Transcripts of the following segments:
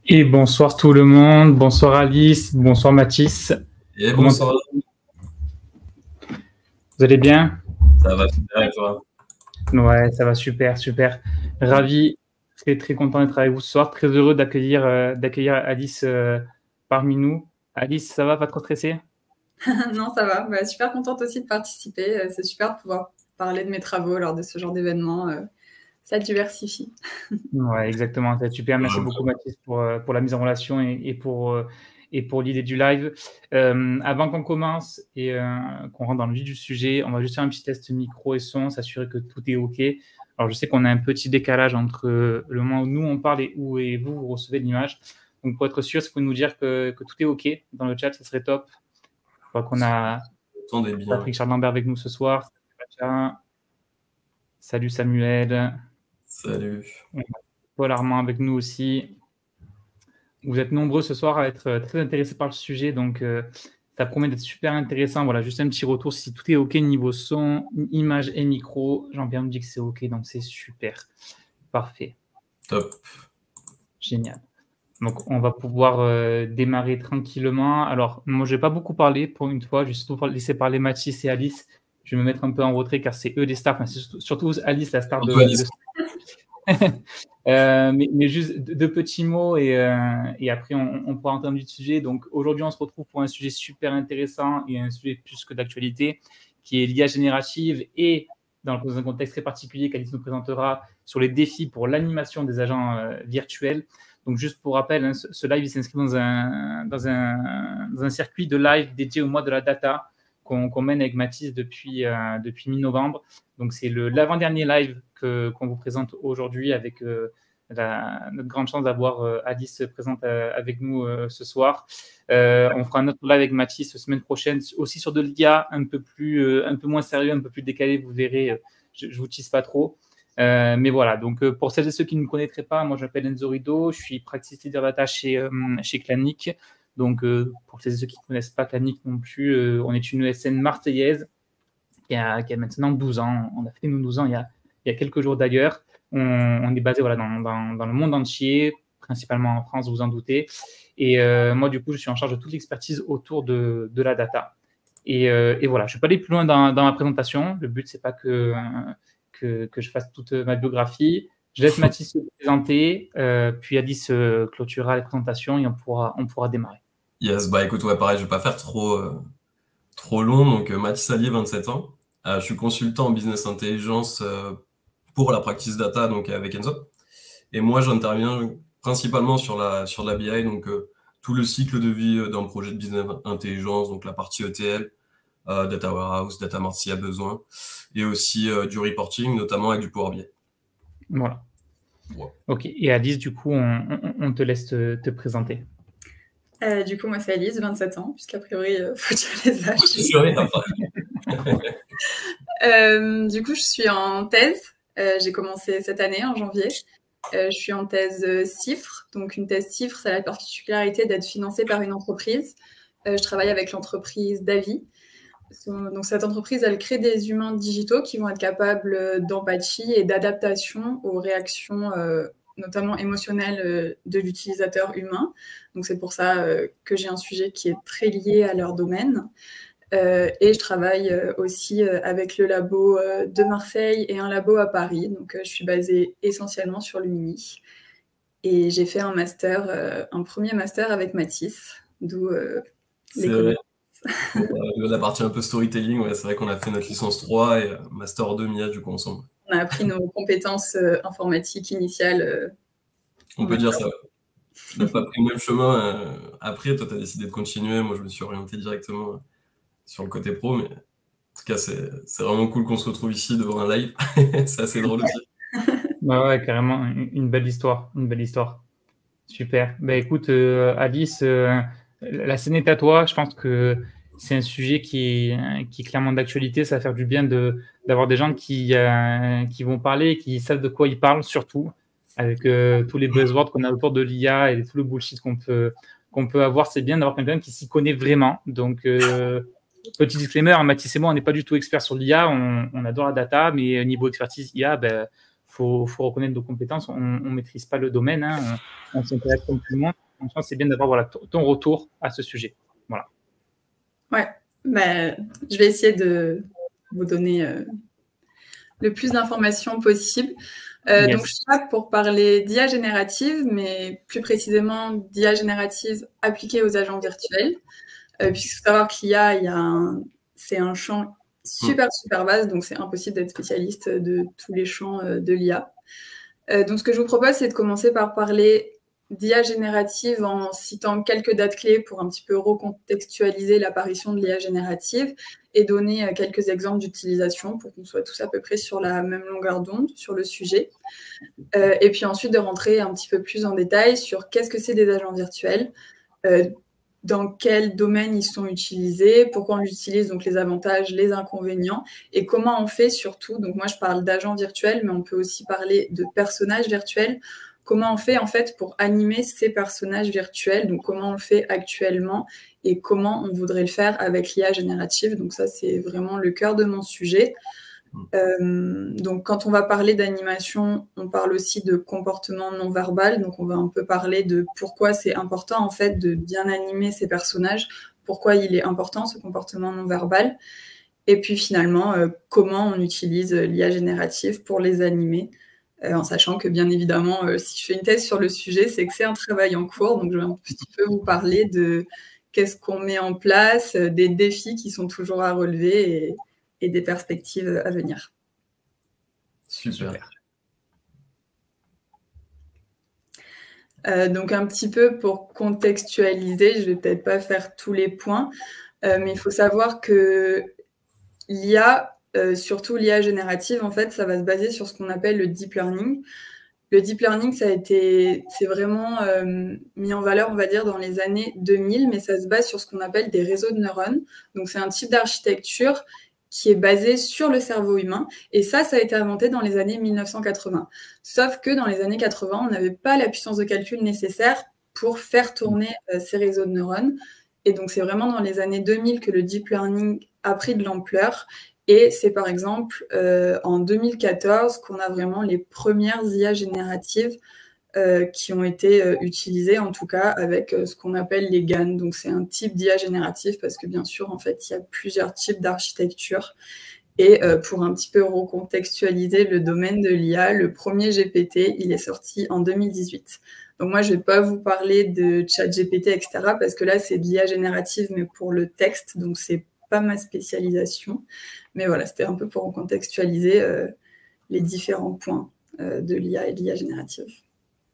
Et bonsoir tout le monde, bonsoir Alice, bonsoir Mathis. Et Comment bonsoir, vous allez bien? ça va super et toi? Ouais, ça va super, super. Ravi, très très content d'être avec vous ce soir. Très heureux d'accueillir Alice parmi nous. Alice, ça va, pas trop stressé? Non, ça va. Bah, super contente aussi de participer. C'est super de pouvoir parler de mes travaux lors de ce genre d'événement. Ça diversifie. Ouais, exactement, c'est super. Merci beaucoup Mathis pour la mise en relation et pour l'idée du live. Avant qu'on commence et qu'on rentre dans le vif du sujet, on va juste faire un petit test micro et son, s'assurer que tout est OK. Alors, je sais qu'on a un petit décalage entre le moment où nous on parle et où et vous recevez l'image. Donc, pour être sûr, si vous pouvez nous dire que tout est OK dans le chat, ça serait top. Je crois qu'on a Attendez bien. Patrick Charles-Lambert avec nous ce soir. Salut Samuel. Salut. Paul Armand avec nous aussi. Vous êtes nombreux ce soir à être très intéressés par le sujet, donc ça promet d'être super intéressant. Voilà, juste un petit retour si tout est OK niveau son, image et micro. Jean-Pierre me dit que c'est OK, donc c'est super. Parfait. Top. Génial. Donc, on va pouvoir démarrer tranquillement. Alors, moi, je ne vais pas beaucoup parler pour une fois. Je vais surtout laisser parler Mathis et Alice. Je vais me mettre un peu en retrait car c'est eux les stars. Enfin, c'est surtout Alice, la star de mais juste deux petits mots et après on pourra entendre du sujet. Donc aujourd'hui, on se retrouve pour un sujet super intéressant et un sujet plus que d'actualité qui est l'IA générative et dans un contexte très particulier qu'Alice nous présentera sur les défis pour l'animation des agents virtuels. Donc juste pour rappel, hein, ce live s'inscrit dans un circuit de live dédié au mois de la data qu'on mène avec Mathis depuis mi-novembre. Donc, c'est l'avant-dernier live qu'on vous présente aujourd'hui avec notre grande chance d'avoir Alice présente avec nous ce soir. On fera un autre live avec Mathis la semaine prochaine, aussi sur de l'IA un peu moins sérieux, un peu plus décalé. Vous verrez, je ne vous tease pas trop. Mais voilà, donc pour celles et ceux qui ne me connaîtraient pas, moi je m'appelle Enzo Rido, je suis practice leader data chez Clanic. Donc pour celles et ceux qui ne connaissent pas Clanic non plus, on est une ESN marseillaise qui a maintenant 12 ans. On a fait nos 12 ans il y a quelques jours d'ailleurs. On est basé voilà, dans le monde entier, principalement en France, vous en doutez. Et moi, du coup, je suis en charge de toute l'expertise autour de la data. Et voilà, je ne vais pas aller plus loin dans ma présentation. Le but, ce n'est pas que je fasse toute ma biographie. Je laisse Mathis se présenter, puis Alice clôturera les présentations et on pourra démarrer. Yes, bah écoute, ouais, pareil, je vais pas faire trop long. Donc, Mathis Allier, 27 ans. Je suis consultant en business intelligence pour la practice data, donc avec Enzo. Et moi, j'interviens principalement sur la BI, donc tout le cycle de vie d'un projet de business intelligence, donc la partie ETL, Data Warehouse, Data Mart s'il y a besoin, et aussi du reporting, notamment avec du Power BI. Voilà. Ouais. Ok, et Alice, du coup, on te laisse te présenter. Du coup, moi, c'est Alice, 27 ans, puisqu'a priori, il faut dire les âges. Du coup, je suis en thèse. J'ai commencé cette année, en janvier. Je suis en thèse CIFRE. Donc, une thèse CIFRE, ça a la particularité d'être financée par une entreprise. Je travaille avec l'entreprise Davi. Donc, cette entreprise, elle crée des humains digitaux qui vont être capables d'empathie et d'adaptation aux réactions notamment émotionnelles de l'utilisateur humain. Donc, c'est pour ça que j'ai un sujet qui est très lié à leur domaine. Et je travaille aussi avec le labo de Marseille et un labo à Paris. Donc, je suis basée essentiellement sur Lumini. Et j'ai fait un premier master avec Mathis, d'où les connaissances. La partie un peu storytelling, ouais, c'est vrai qu'on a fait notre licence 3 et master 2 MIA du coup ensemble. On a appris nos compétences informatiques initiales. On peut dire ça. On n'a pas pris le même chemin. Après, toi, tu as décidé de continuer. Moi, je me suis orienté directement sur le côté pro. Mais en tout cas, c'est vraiment cool qu'on se retrouve ici devant un live. C'est assez drôle aussi. Ouais, carrément, une belle histoire. Une belle histoire. Super. Ben, écoute, Alice, la scène est à toi. Je pense que c'est un sujet qui est clairement d'actualité. Ça va faire du bien d'avoir des gens qui vont parler, qui savent de quoi ils parlent, surtout, avec tous les buzzwords qu'on a autour de l'IA et tout le bullshit qu'on peut avoir. C'est bien d'avoir quelqu'un qui s'y connaît vraiment. Donc, petit disclaimer, Mathis et moi, on n'est pas du tout experts sur l'IA. On adore la data, mais niveau expertise IA, ben, faut reconnaître nos compétences. On ne maîtrise pas le domaine, hein, on s'intéresse comme tout le monde. Donc, je pense que c'est bien d'avoir voilà, ton retour à ce sujet. Voilà. Ouais, bah, je vais essayer de vous donner le plus d'informations possible. Yes. Donc, je suis là pour parler d'IA générative, mais plus précisément d'IA générative appliquée aux agents virtuels. Puisqu'il faut savoir que l'IA, c'est un champ super vaste, donc c'est impossible d'être spécialiste de tous les champs de l'IA. Donc, ce que je vous propose, c'est de commencer par parler d'IA générative en citant quelques dates clés pour un petit peu recontextualiser l'apparition de l'IA générative et donner quelques exemples d'utilisation pour qu'on soit tous à peu près sur la même longueur d'onde sur le sujet. Et puis ensuite de rentrer un petit peu plus en détail sur qu'est-ce que c'est des agents virtuels, dans quel domaine ils sont utilisés, pourquoi on l'utilise, donc les avantages, les inconvénients, et comment on fait surtout, donc moi je parle d'agents virtuels, mais on peut aussi parler de personnages virtuels, comment on fait en fait pour animer ces personnages virtuels, donc comment on le fait actuellement, et comment on voudrait le faire avec l'IA générative, donc ça c'est vraiment le cœur de mon sujet. Donc quand on va parler d'animation, on parle aussi de comportement non verbal, donc on va un peu parler de pourquoi c'est important en fait de bien animer ces personnages, pourquoi il est important ce comportement non verbal, et puis finalement comment on utilise l'IA générative pour les animer, en sachant que bien évidemment si je fais une thèse sur le sujet, c'est que c'est un travail en cours, donc je vais un petit peu vous parler de qu'est-ce qu'on met en place, des défis qui sont toujours à relever et des perspectives à venir. Super. Donc un petit peu pour contextualiser, je vais peut-être pas faire tous les points, mais il faut savoir que l'IA, surtout l'IA générative, en fait, ça va se baser sur ce qu'on appelle le deep learning. Le deep learning, c'est vraiment mis en valeur, on va dire, dans les années 2000, mais ça se base sur ce qu'on appelle des réseaux de neurones. Donc c'est un type d'architecture qui est basé sur le cerveau humain. Et ça a été inventé dans les années 1980. Sauf que dans les années 80, on n'avait pas la puissance de calcul nécessaire pour faire tourner ces réseaux de neurones. Et donc, c'est vraiment dans les années 2000 que le deep learning a pris de l'ampleur. Et c'est par exemple en 2014 qu'on a vraiment les premières IA génératives qui ont été utilisées, en tout cas avec ce qu'on appelle les GAN. Donc c'est un type d'IA générative parce que bien sûr, en fait, il y a plusieurs types d'architecture. Et pour un petit peu recontextualiser le domaine de l'IA, le premier GPT, il est sorti en 2018. Donc moi, je ne vais pas vous parler de ChatGPT, etc., parce que là, c'est de l'IA générative, mais pour le texte, donc c'est pas ma spécialisation. Mais voilà, c'était un peu pour recontextualiser les différents points de l'IA et de l'IA générative.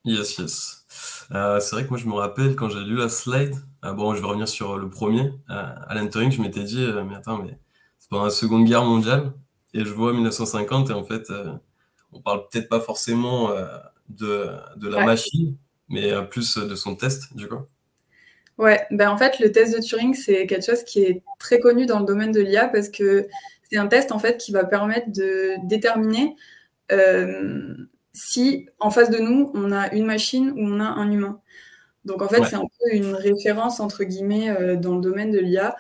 Yes. C'est vrai que moi, je me rappelle quand j'ai lu la slide, bon, je vais revenir sur le premier, Alan Turing, je m'étais dit, mais attends, mais c'est pendant la Seconde Guerre mondiale, et je vois 1950, et en fait, on parle peut-être pas forcément de la machine, mais plus de son test, du coup. Ouais, ben en fait, le test de Turing, c'est quelque chose qui est très connu dans le domaine de l'IA parce que c'est un test en fait qui va permettre de déterminer si en face de nous, on a une machine ou on a un humain. Donc en fait, c'est un peu une référence entre guillemets dans le domaine de l'IA,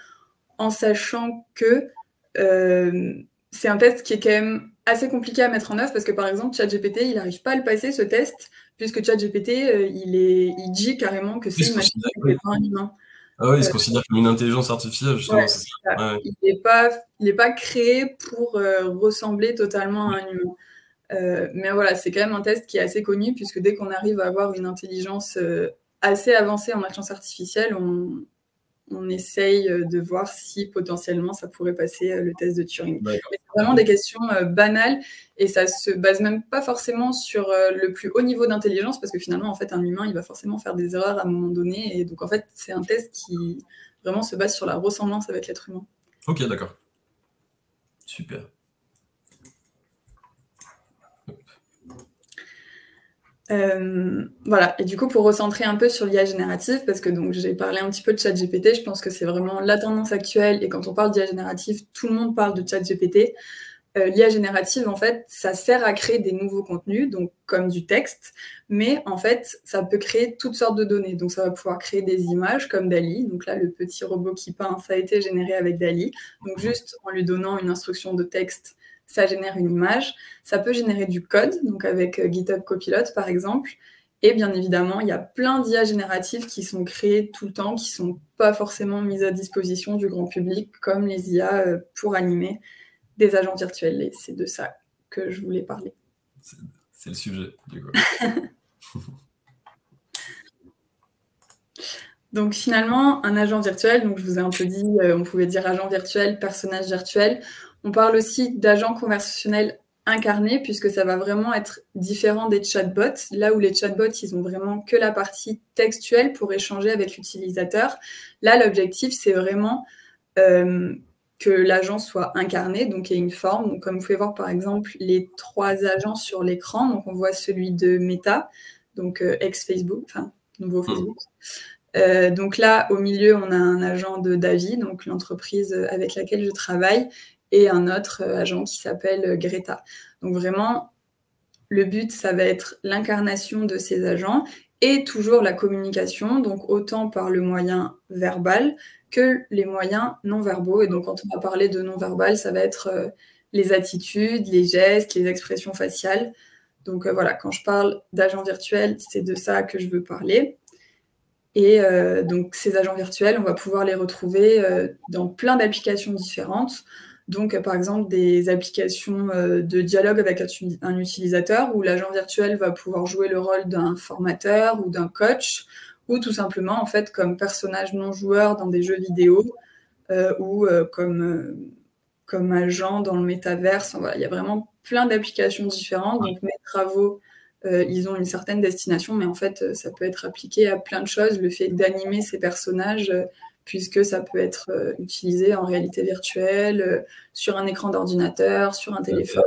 en sachant que c'est un test qui est quand même assez compliqué à mettre en œuvre parce que par exemple, ChatGPT, il n'arrive pas à le passer ce test puisque ChatGPT, il dit carrément que c'est une machine et pas un humain. Ah oui, il se considère comme une intelligence artificielle, justement. Ouais, c'est ça. Ouais. Il n'est pas créé pour ressembler totalement à un humain. Mais voilà, c'est quand même un test qui est assez connu, puisque dès qu'on arrive à avoir une intelligence assez avancée en intelligence artificielle, on essaye de voir si potentiellement ça pourrait passer le test de Turing. Mais c'est vraiment des questions banales et ça se base même pas forcément sur le plus haut niveau d'intelligence parce que finalement, en fait, un humain, il va forcément faire des erreurs à un moment donné. Et donc, en fait, c'est un test qui vraiment se base sur la ressemblance avec l'être humain. Ok, d'accord. Super. Voilà, et du coup, pour recentrer un peu sur l'IA générative, parce que donc j'ai parlé un petit peu de ChatGPT, je pense que c'est vraiment la tendance actuelle, et quand on parle d'IA générative, tout le monde parle de ChatGPT. L'IA générative, en fait, ça sert à créer des nouveaux contenus, donc comme du texte, mais en fait, ça peut créer toutes sortes de données. Donc ça va pouvoir créer des images comme DALL-E. Donc là, le petit robot qui peint, ça a été généré avec DALL-E. Donc juste en lui donnant une instruction de texte, ça génère une image. Ça peut générer du code, donc avec GitHub Copilot par exemple. Et bien évidemment, il y a plein d'IA génératives qui sont créées tout le temps, qui ne sont pas forcément mises à disposition du grand public, comme les IA pour animer des agents virtuels. Et c'est de ça que je voulais parler. C'est le sujet, du coup. Donc finalement, un agent virtuel, donc je vous ai un peu dit, on pouvait dire agent virtuel, personnage virtuel. On parle aussi d'agent conversationnel incarné, puisque ça va vraiment être différent des chatbots. Là où les chatbots, ils ont vraiment que la partie textuelle pour échanger avec l'utilisateur. Là, l'objectif, c'est vraiment que l'agent soit incarné, donc il y a une forme. Donc, comme vous pouvez voir, par exemple, les 3 agents sur l'écran. Donc, on voit celui de Meta, donc ex-Facebook, enfin, nouveau Facebook. Donc là, au milieu, on a un agent de Davi, donc l'entreprise avec laquelle je travaille, et un autre agent qui s'appelle Greta. Donc vraiment, le but, ça va être l'incarnation de ces agents et toujours la communication, donc autant par le moyen verbal que les moyens non verbaux. Et donc quand on va parler de non verbal, ça va être les attitudes, les gestes, les expressions faciales. Donc voilà, quand je parle d'agents virtuels, c'est de ça que je veux parler. Et donc, ces agents virtuels, on va pouvoir les retrouver dans plein d'applications différentes. Donc, par exemple, des applications de dialogue avec un utilisateur où l'agent virtuel va pouvoir jouer le rôle d'un formateur ou d'un coach, ou tout simplement, en fait, comme personnage non joueur dans des jeux vidéo ou comme agent dans le métaverse. Voilà, il y a vraiment plein d'applications différentes. Donc, mes travaux... ils ont une certaine destination, mais en fait, ça peut être appliqué à plein de choses. Le fait d'animer ces personnages, puisque ça peut être utilisé en réalité virtuelle, sur un écran d'ordinateur, sur un téléphone.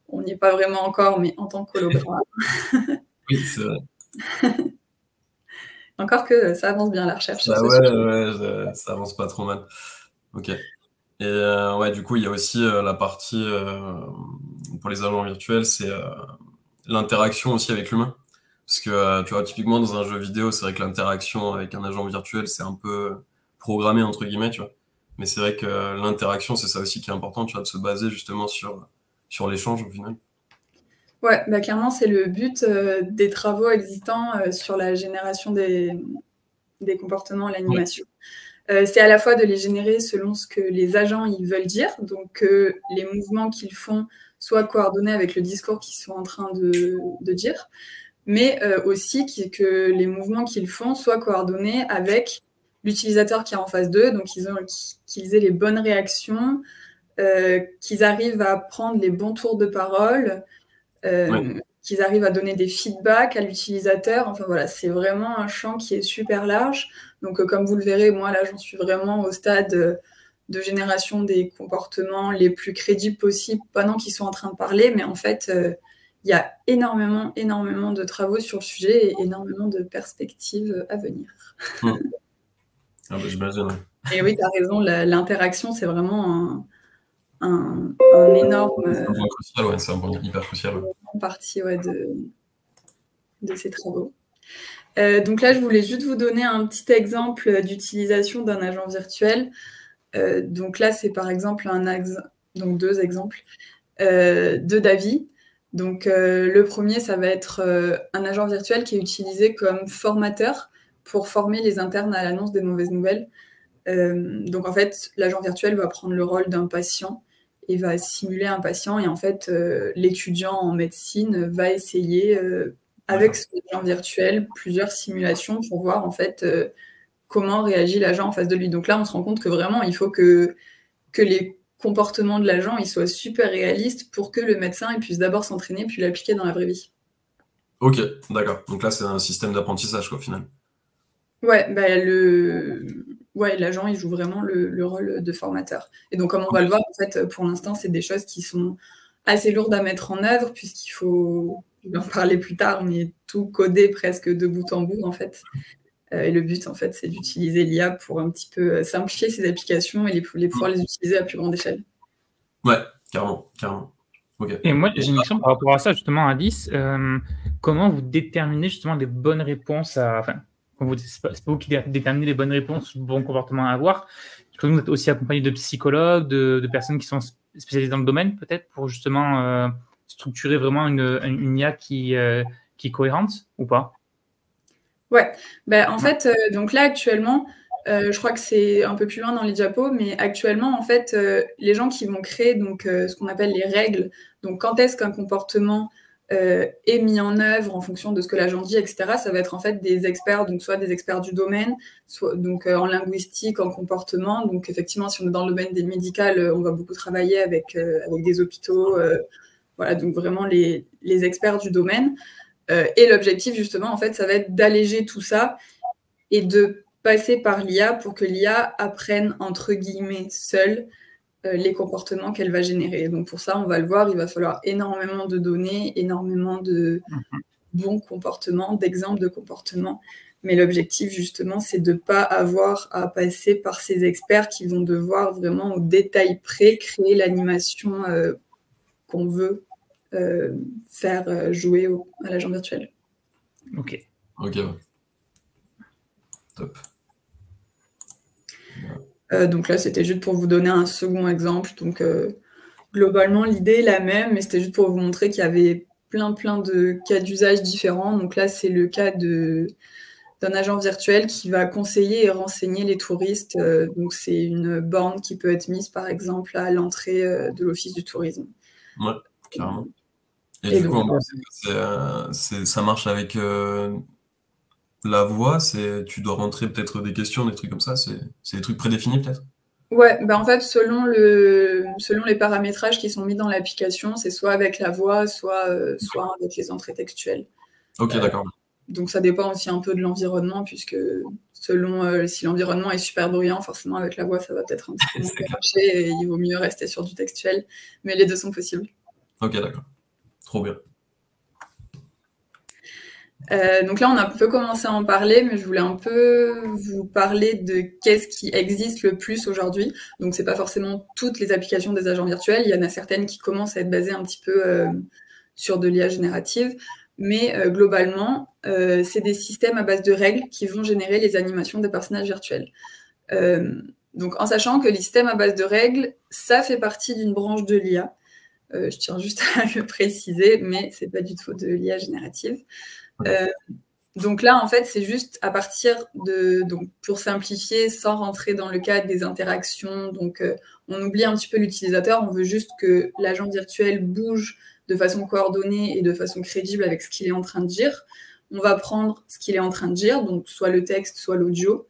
On n'y est pas vraiment encore, mais en tant qu'hologramme. Oui, c'est vrai. Encore que ça avance bien la recherche. Ah ouais, ça avance pas trop mal. Ok. Et ouais, du coup, il y a aussi la partie pour les agents virtuels, c'est l'interaction aussi avec l'humain. Parce que, tu vois, typiquement, dans un jeu vidéo, c'est vrai que l'interaction avec un agent virtuel, c'est un peu programmé, entre guillemets, tu vois. Mais c'est vrai que l'interaction, c'est ça aussi qui est important, tu vois, de se baser justement sur l'échange, au final. Ouais, bah clairement, c'est le but des travaux existants sur la génération des comportements, l'animation. C'est à la fois de les générer selon ce que les agents ils veulent dire, donc que les mouvements qu'ils font soient coordonnés avec le discours qu'ils sont en train de dire, mais aussi que les mouvements qu'ils font soient coordonnés avec l'utilisateur qui est en face d'eux, donc qu'ils aient les bonnes réactions, qu'ils arrivent à prendre les bons tours de parole, qu'ils arrivent à donner des feedbacks à l'utilisateur. Enfin voilà, c'est vraiment un champ qui est super large. Donc comme vous le verrez, moi là j'en suis vraiment au stade de génération des comportements les plus crédibles possibles pendant qu'ils sont en train de parler, mais en fait il y a énormément de travaux sur le sujet et énormément de perspectives à venir. Ah bah, j'imagine. Et oui, tu as raison, l'interaction c'est vraiment un énorme... C'est un point crucial, ouais, c'est un point hyper crucial. Ouais. Partie de ces travaux. Donc là, je voulais juste vous donner un petit exemple d'utilisation d'un agent virtuel. Donc là, c'est par exemple donc 2 exemples de Davi. Donc le premier, ça va être un agent virtuel qui est utilisé comme formateur pour former les internes à l'annonce des mauvaises nouvelles. Donc en fait, l'agent virtuel va prendre le rôle d'un patient et va simuler un patient. Et en fait, l'étudiant en médecine va essayer, avec ce agent virtuel, plusieurs simulations pour voir en fait comment réagit l'agent en face de lui. Donc là, on se rend compte que vraiment, il faut que les comportements de l'agent ils soient super réalistes pour que le médecin il puisse d'abord s'entraîner puis l'appliquer dans la vraie vie. Ok, d'accord. Donc là, c'est un système d'apprentissage, quoi, au final. Ouais, bah l'agent, il joue vraiment le rôle de formateur. Et donc, comme on va le voir, en fait, pour l'instant, c'est des choses qui sont assez lourdes à mettre en œuvre, puisqu'il faut, je vais en parler plus tard, mais tout coder presque de bout en bout, en fait. Et le but, en fait, c'est d'utiliser l'IA pour un petit peu simplifier ces applications et pouvoir les utiliser à plus grande échelle. Ouais, carrément. Okay. Et moi, j'ai une question par rapport à ça, justement, Alice. Comment vous déterminez justement les bonnes réponses à... Enfin, c'est pas vous qui déterminez les bonnes réponses, le bon comportement à avoir. Je crois que vous êtes aussi accompagné de psychologues, de personnes qui sont spécialisés dans le domaine, peut-être, pour justement structurer vraiment une IA qui est cohérente ou pas? Ouais, en fait, donc là, actuellement, je crois que c'est un peu plus loin dans les diapos, mais actuellement, en fait, les gens qui vont créer donc, ce qu'on appelle les règles, donc quand est-ce qu'un comportement est mis en œuvre en fonction de ce que l'agent dit, etc., ça va être en fait des experts, donc soit des experts du domaine, soit donc en linguistique, en comportement. Donc effectivement, si on est dans le domaine des médicales, on va beaucoup travailler avec des hôpitaux, voilà, donc vraiment les experts du domaine. Et l'objectif, justement, en fait, ça va être d'alléger tout ça et de passer par l'IA pour que l'IA apprenne, entre guillemets, seule les comportements qu'elle va générer. Donc pour ça, on va le voir, il va falloir énormément de données, énormément de bons comportements, d'exemples de comportements. Mais l'objectif, justement, c'est de ne pas avoir à passer par ces experts qui vont devoir vraiment au détail près créer l'animation qu'on veut faire jouer à l'agent virtuel. Ok. Ok, top. Donc là, c'était juste pour vous donner un second exemple. Donc globalement, l'idée est la même, mais c'était juste pour vous montrer qu'il y avait plein de cas d'usage différents. Donc là, c'est le cas d'un agent virtuel qui va conseiller et renseigner les touristes. Donc c'est une borne qui peut être mise, par exemple, à l'entrée de l'Office du tourisme. Ouais, carrément. Et du coup, ça marche avec la voix, tu dois rentrer peut-être des questions, des trucs comme ça, c'est des trucs prédéfinis peut-être? Ouais, en fait, selon les paramétrages qui sont mis dans l'application, c'est soit avec la voix, soit avec les entrées textuelles. Ok, d'accord. Donc ça dépend aussi un peu de l'environnement, puisque selon si l'environnement est super bruyant, forcément avec la voix, ça va peut-être un petit peu moins marcher et il vaut mieux rester sur du textuel. Mais les deux sont possibles. Ok, d'accord. Trop bien. Donc là, on a un peu commencé à en parler, mais je voulais un peu vous parler de qu'est-ce qui existe le plus aujourd'hui. Donc, c'est pas forcément toutes les applications des agents virtuels. Il y en a certaines qui commencent à être basées un petit peu sur de l'IA générative. Mais globalement, c'est des systèmes à base de règles qui vont générer les animations des personnages virtuels. Donc, en sachant que les systèmes à base de règles, ça fait partie d'une branche de l'IA. Je tiens juste à le préciser, mais c'est pas du tout de l'IA générative. Donc là, en fait, c'est juste à partir donc pour simplifier, sans rentrer dans le cadre des interactions, donc on oublie un petit peu l'utilisateur, on veut juste que l'agent virtuel bouge de façon coordonnée et de façon crédible avec ce qu'il est en train de dire. On va prendre ce qu'il est en train de dire, donc soit le texte, soit l'audio.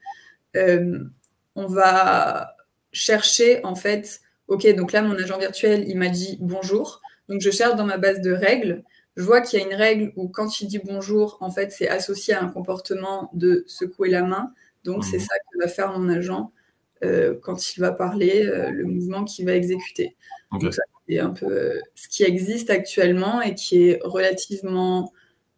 On va chercher, en fait, ok, donc là, mon agent virtuel, il m'a dit bonjour, donc je cherche dans ma base de règles. Je vois qu'il y a une règle où quand il dit bonjour, en fait, c'est associé à un comportement de secouer la main. Donc, c'est ça que va faire mon agent quand il va parler, le mouvement qu'il va exécuter. Okay. Donc, ça, c'est un peu ce qui existe actuellement et qui est relativement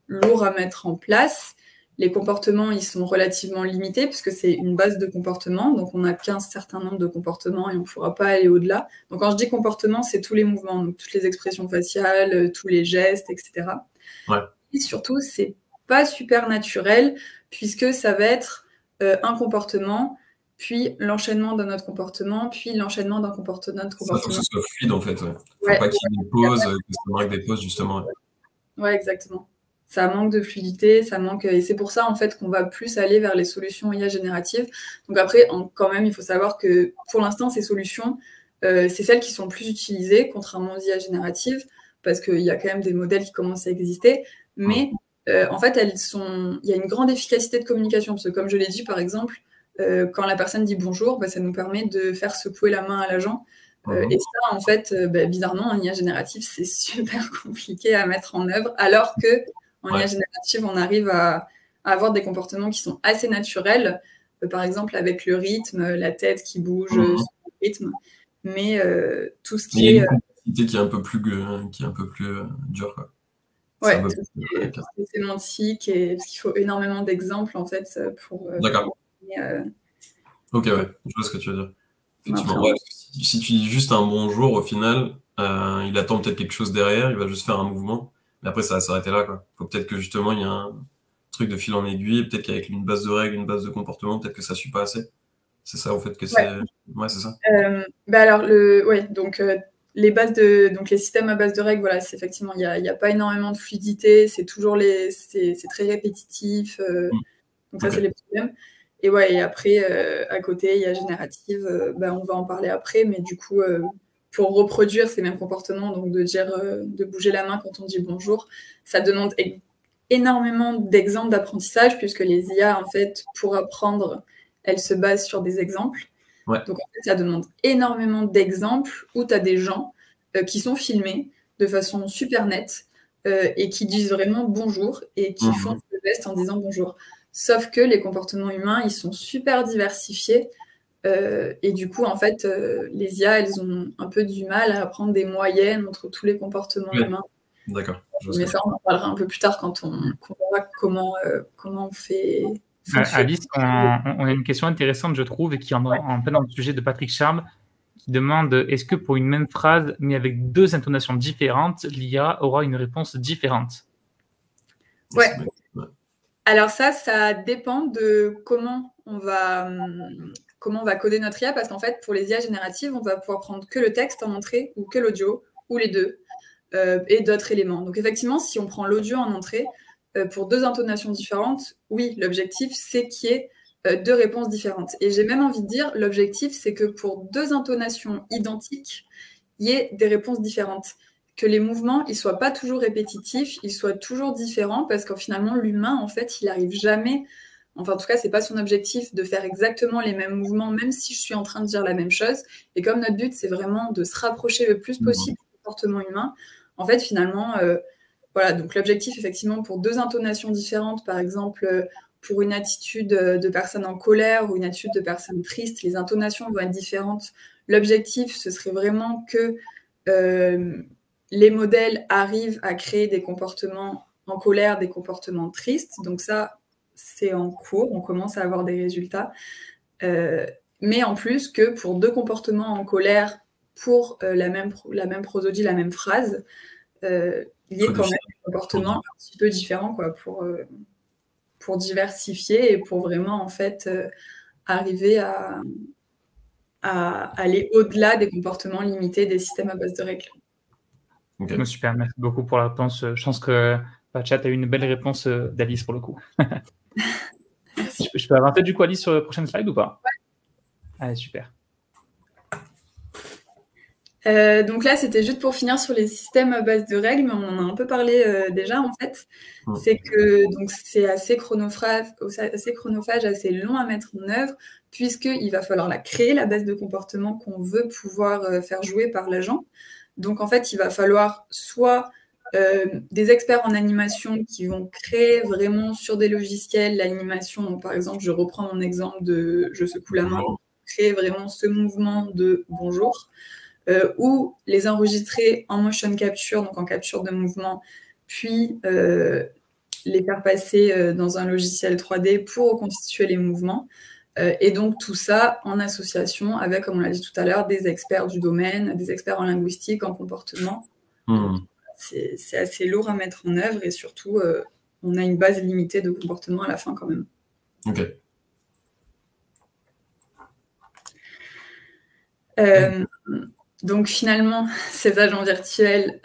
lourd à mettre en place. Les comportements, ils sont relativement limités puisque c'est une base de comportement. Donc, on n'a qu'un certain nombre de comportements et on ne pourra pas aller au-delà. Donc, quand je dis comportement, c'est tous les mouvements, donc toutes les expressions faciales, tous les gestes, etc. Ouais. Et surtout, c'est pas super naturel puisque ça va être un comportement, puis l'enchaînement d'un autre comportement, puis l'enchaînement d'un comportement. Ça, faut que ce soit fluide, en fait. Ouais. Faut pas qu'il y ait des pauses, que ça marque des pauses, justement. Ouais, exactement. Ça manque de fluidité, ça manque, et c'est pour ça en fait qu'on va plus aller vers les solutions IA génératives. Donc après, quand même, il faut savoir que pour l'instant, ces solutions, c'est celles qui sont le plus utilisées, contrairement aux IA génératives, parce qu'il y a quand même des modèles qui commencent à exister, mais en fait, il y a une grande efficacité de communication, parce que comme je l'ai dit, par exemple, quand la personne dit bonjour, ça nous permet de faire secouer la main à l'agent. Et ça, en fait, bizarrement, en IA générative, c'est super compliqué à mettre en œuvre, alors que en IA générative, on arrive à avoir des comportements qui sont assez naturels, par exemple avec le rythme, la tête qui bouge sur le rythme, mais tout ce qui est... une complexité qui est un peu plus dure, quoi. Ouais, tout ce qui est sémantique, et parce qu'il faut énormément d'exemples, en fait, pour... D'accord. Ok, ouais, je vois ce que tu veux dire. Effectivement, ouais, si tu dis juste un bonjour, au final, il attend peut-être quelque chose derrière, il va juste faire un mouvement. Mais après, ça va s'arrêter là, quoi. Faut peut-être que justement, il y a un truc de fil en aiguille, peut-être qu'avec une base de règles, une base de comportement, peut-être que ça suit pas assez. C'est ça, en fait, que c'est... Ouais, c'est ça. Alors, donc donc les systèmes à base de règles, voilà, c'est effectivement, il n'y a pas énormément de fluidité, c'est très répétitif, donc ça, c'est les problèmes. Et ouais, et après, à côté, il y a générative, on va en parler après, mais du coup, pour reproduire ces mêmes comportements, donc de bouger la main quand on dit bonjour, ça demande énormément d'exemples d'apprentissage, puisque les IA, en fait, pour apprendre, elles se basent sur des exemples. Ouais. Donc, en fait, ça demande énormément d'exemples où tu as des gens qui sont filmés de façon super nette et qui disent vraiment bonjour et qui font le geste en disant bonjour. Sauf que les comportements humains, ils sont super diversifiés et du coup, en fait, les IA, elles ont un peu du mal à apprendre des moyennes entre tous les comportements humains. D'accord. Mais ça, on en parlera un peu plus tard quand on verra comment on fait... Alice, on a une question intéressante, je trouve, et qui est en plein dans le sujet de Patrick Charme, qui demande est-ce que pour une même phrase, mais avec 2 intonations différentes, l'IA aura une réponse différente? Ouais. Alors ça dépend de comment on va coder notre IA, parce qu'en fait, pour les IA génératives, on va pouvoir prendre que le texte en entrée, ou que l'audio, ou les deux, et d'autres éléments. Donc effectivement, si on prend l'audio en entrée, pour 2 intonations différentes, oui, l'objectif, c'est qu'il y ait 2 réponses différentes. Et j'ai même envie de dire, l'objectif, c'est que pour 2 intonations identiques, il y ait des réponses différentes. Que les mouvements, ils ne soient pas toujours répétitifs, ils soient toujours différents, parce que finalement, l'humain, en fait, il n'arrive jamais... Enfin, en tout cas, ce n'est pas son objectif de faire exactement les mêmes mouvements, même si je suis en train de dire la même chose. Et comme notre but, c'est vraiment de se rapprocher le plus possible du comportement humain, en fait, finalement... Voilà, donc l'objectif, effectivement, pour 2 intonations différentes, par exemple, pour une attitude de personne en colère ou une attitude de personne triste, les intonations vont être différentes. L'objectif, ce serait vraiment que les modèles arrivent à créer des comportements en colère, des comportements tristes. Donc ça, c'est en cours, on commence à avoir des résultats. Mais en plus que pour 2 comportements en colère, pour la même prosodie, la même phrase, il y a quand même des comportements un petit peu différents, quoi, pour diversifier et pour vraiment, en fait, arriver à aller au-delà des comportements limités des systèmes à base de règles. Okay. Super, merci beaucoup pour la réponse. Je pense que Patchat a eu une belle réponse d'Alice pour le coup. Je peux avancer du coup, Alice, sur la prochaine slide ou pas? Ouais. Allez, super. Donc là, c'était juste pour finir sur les systèmes à base de règles, mais on en a un peu parlé déjà, en fait. C'est que c'est assez chronophage, assez long à mettre en œuvre, puisqu'il va falloir la créer, la base de comportement qu'on veut pouvoir faire jouer par l'agent. Donc, en fait, il va falloir soit des experts en animation qui vont créer vraiment sur des logiciels l'animation. Donc, par exemple, je reprends mon exemple de « je secoue la main », créer vraiment ce mouvement de « bonjour ». Ou les enregistrer en motion capture, donc en capture de mouvement, puis les faire passer dans un logiciel 3D pour reconstituer les mouvements. Et donc tout ça en association avec, comme on l'a dit tout à l'heure, des experts du domaine, des experts en linguistique, en comportement. C'est assez lourd à mettre en œuvre et surtout, on a une base limitée de comportement à la fin quand même. Ok. Donc finalement, ces agents virtuels,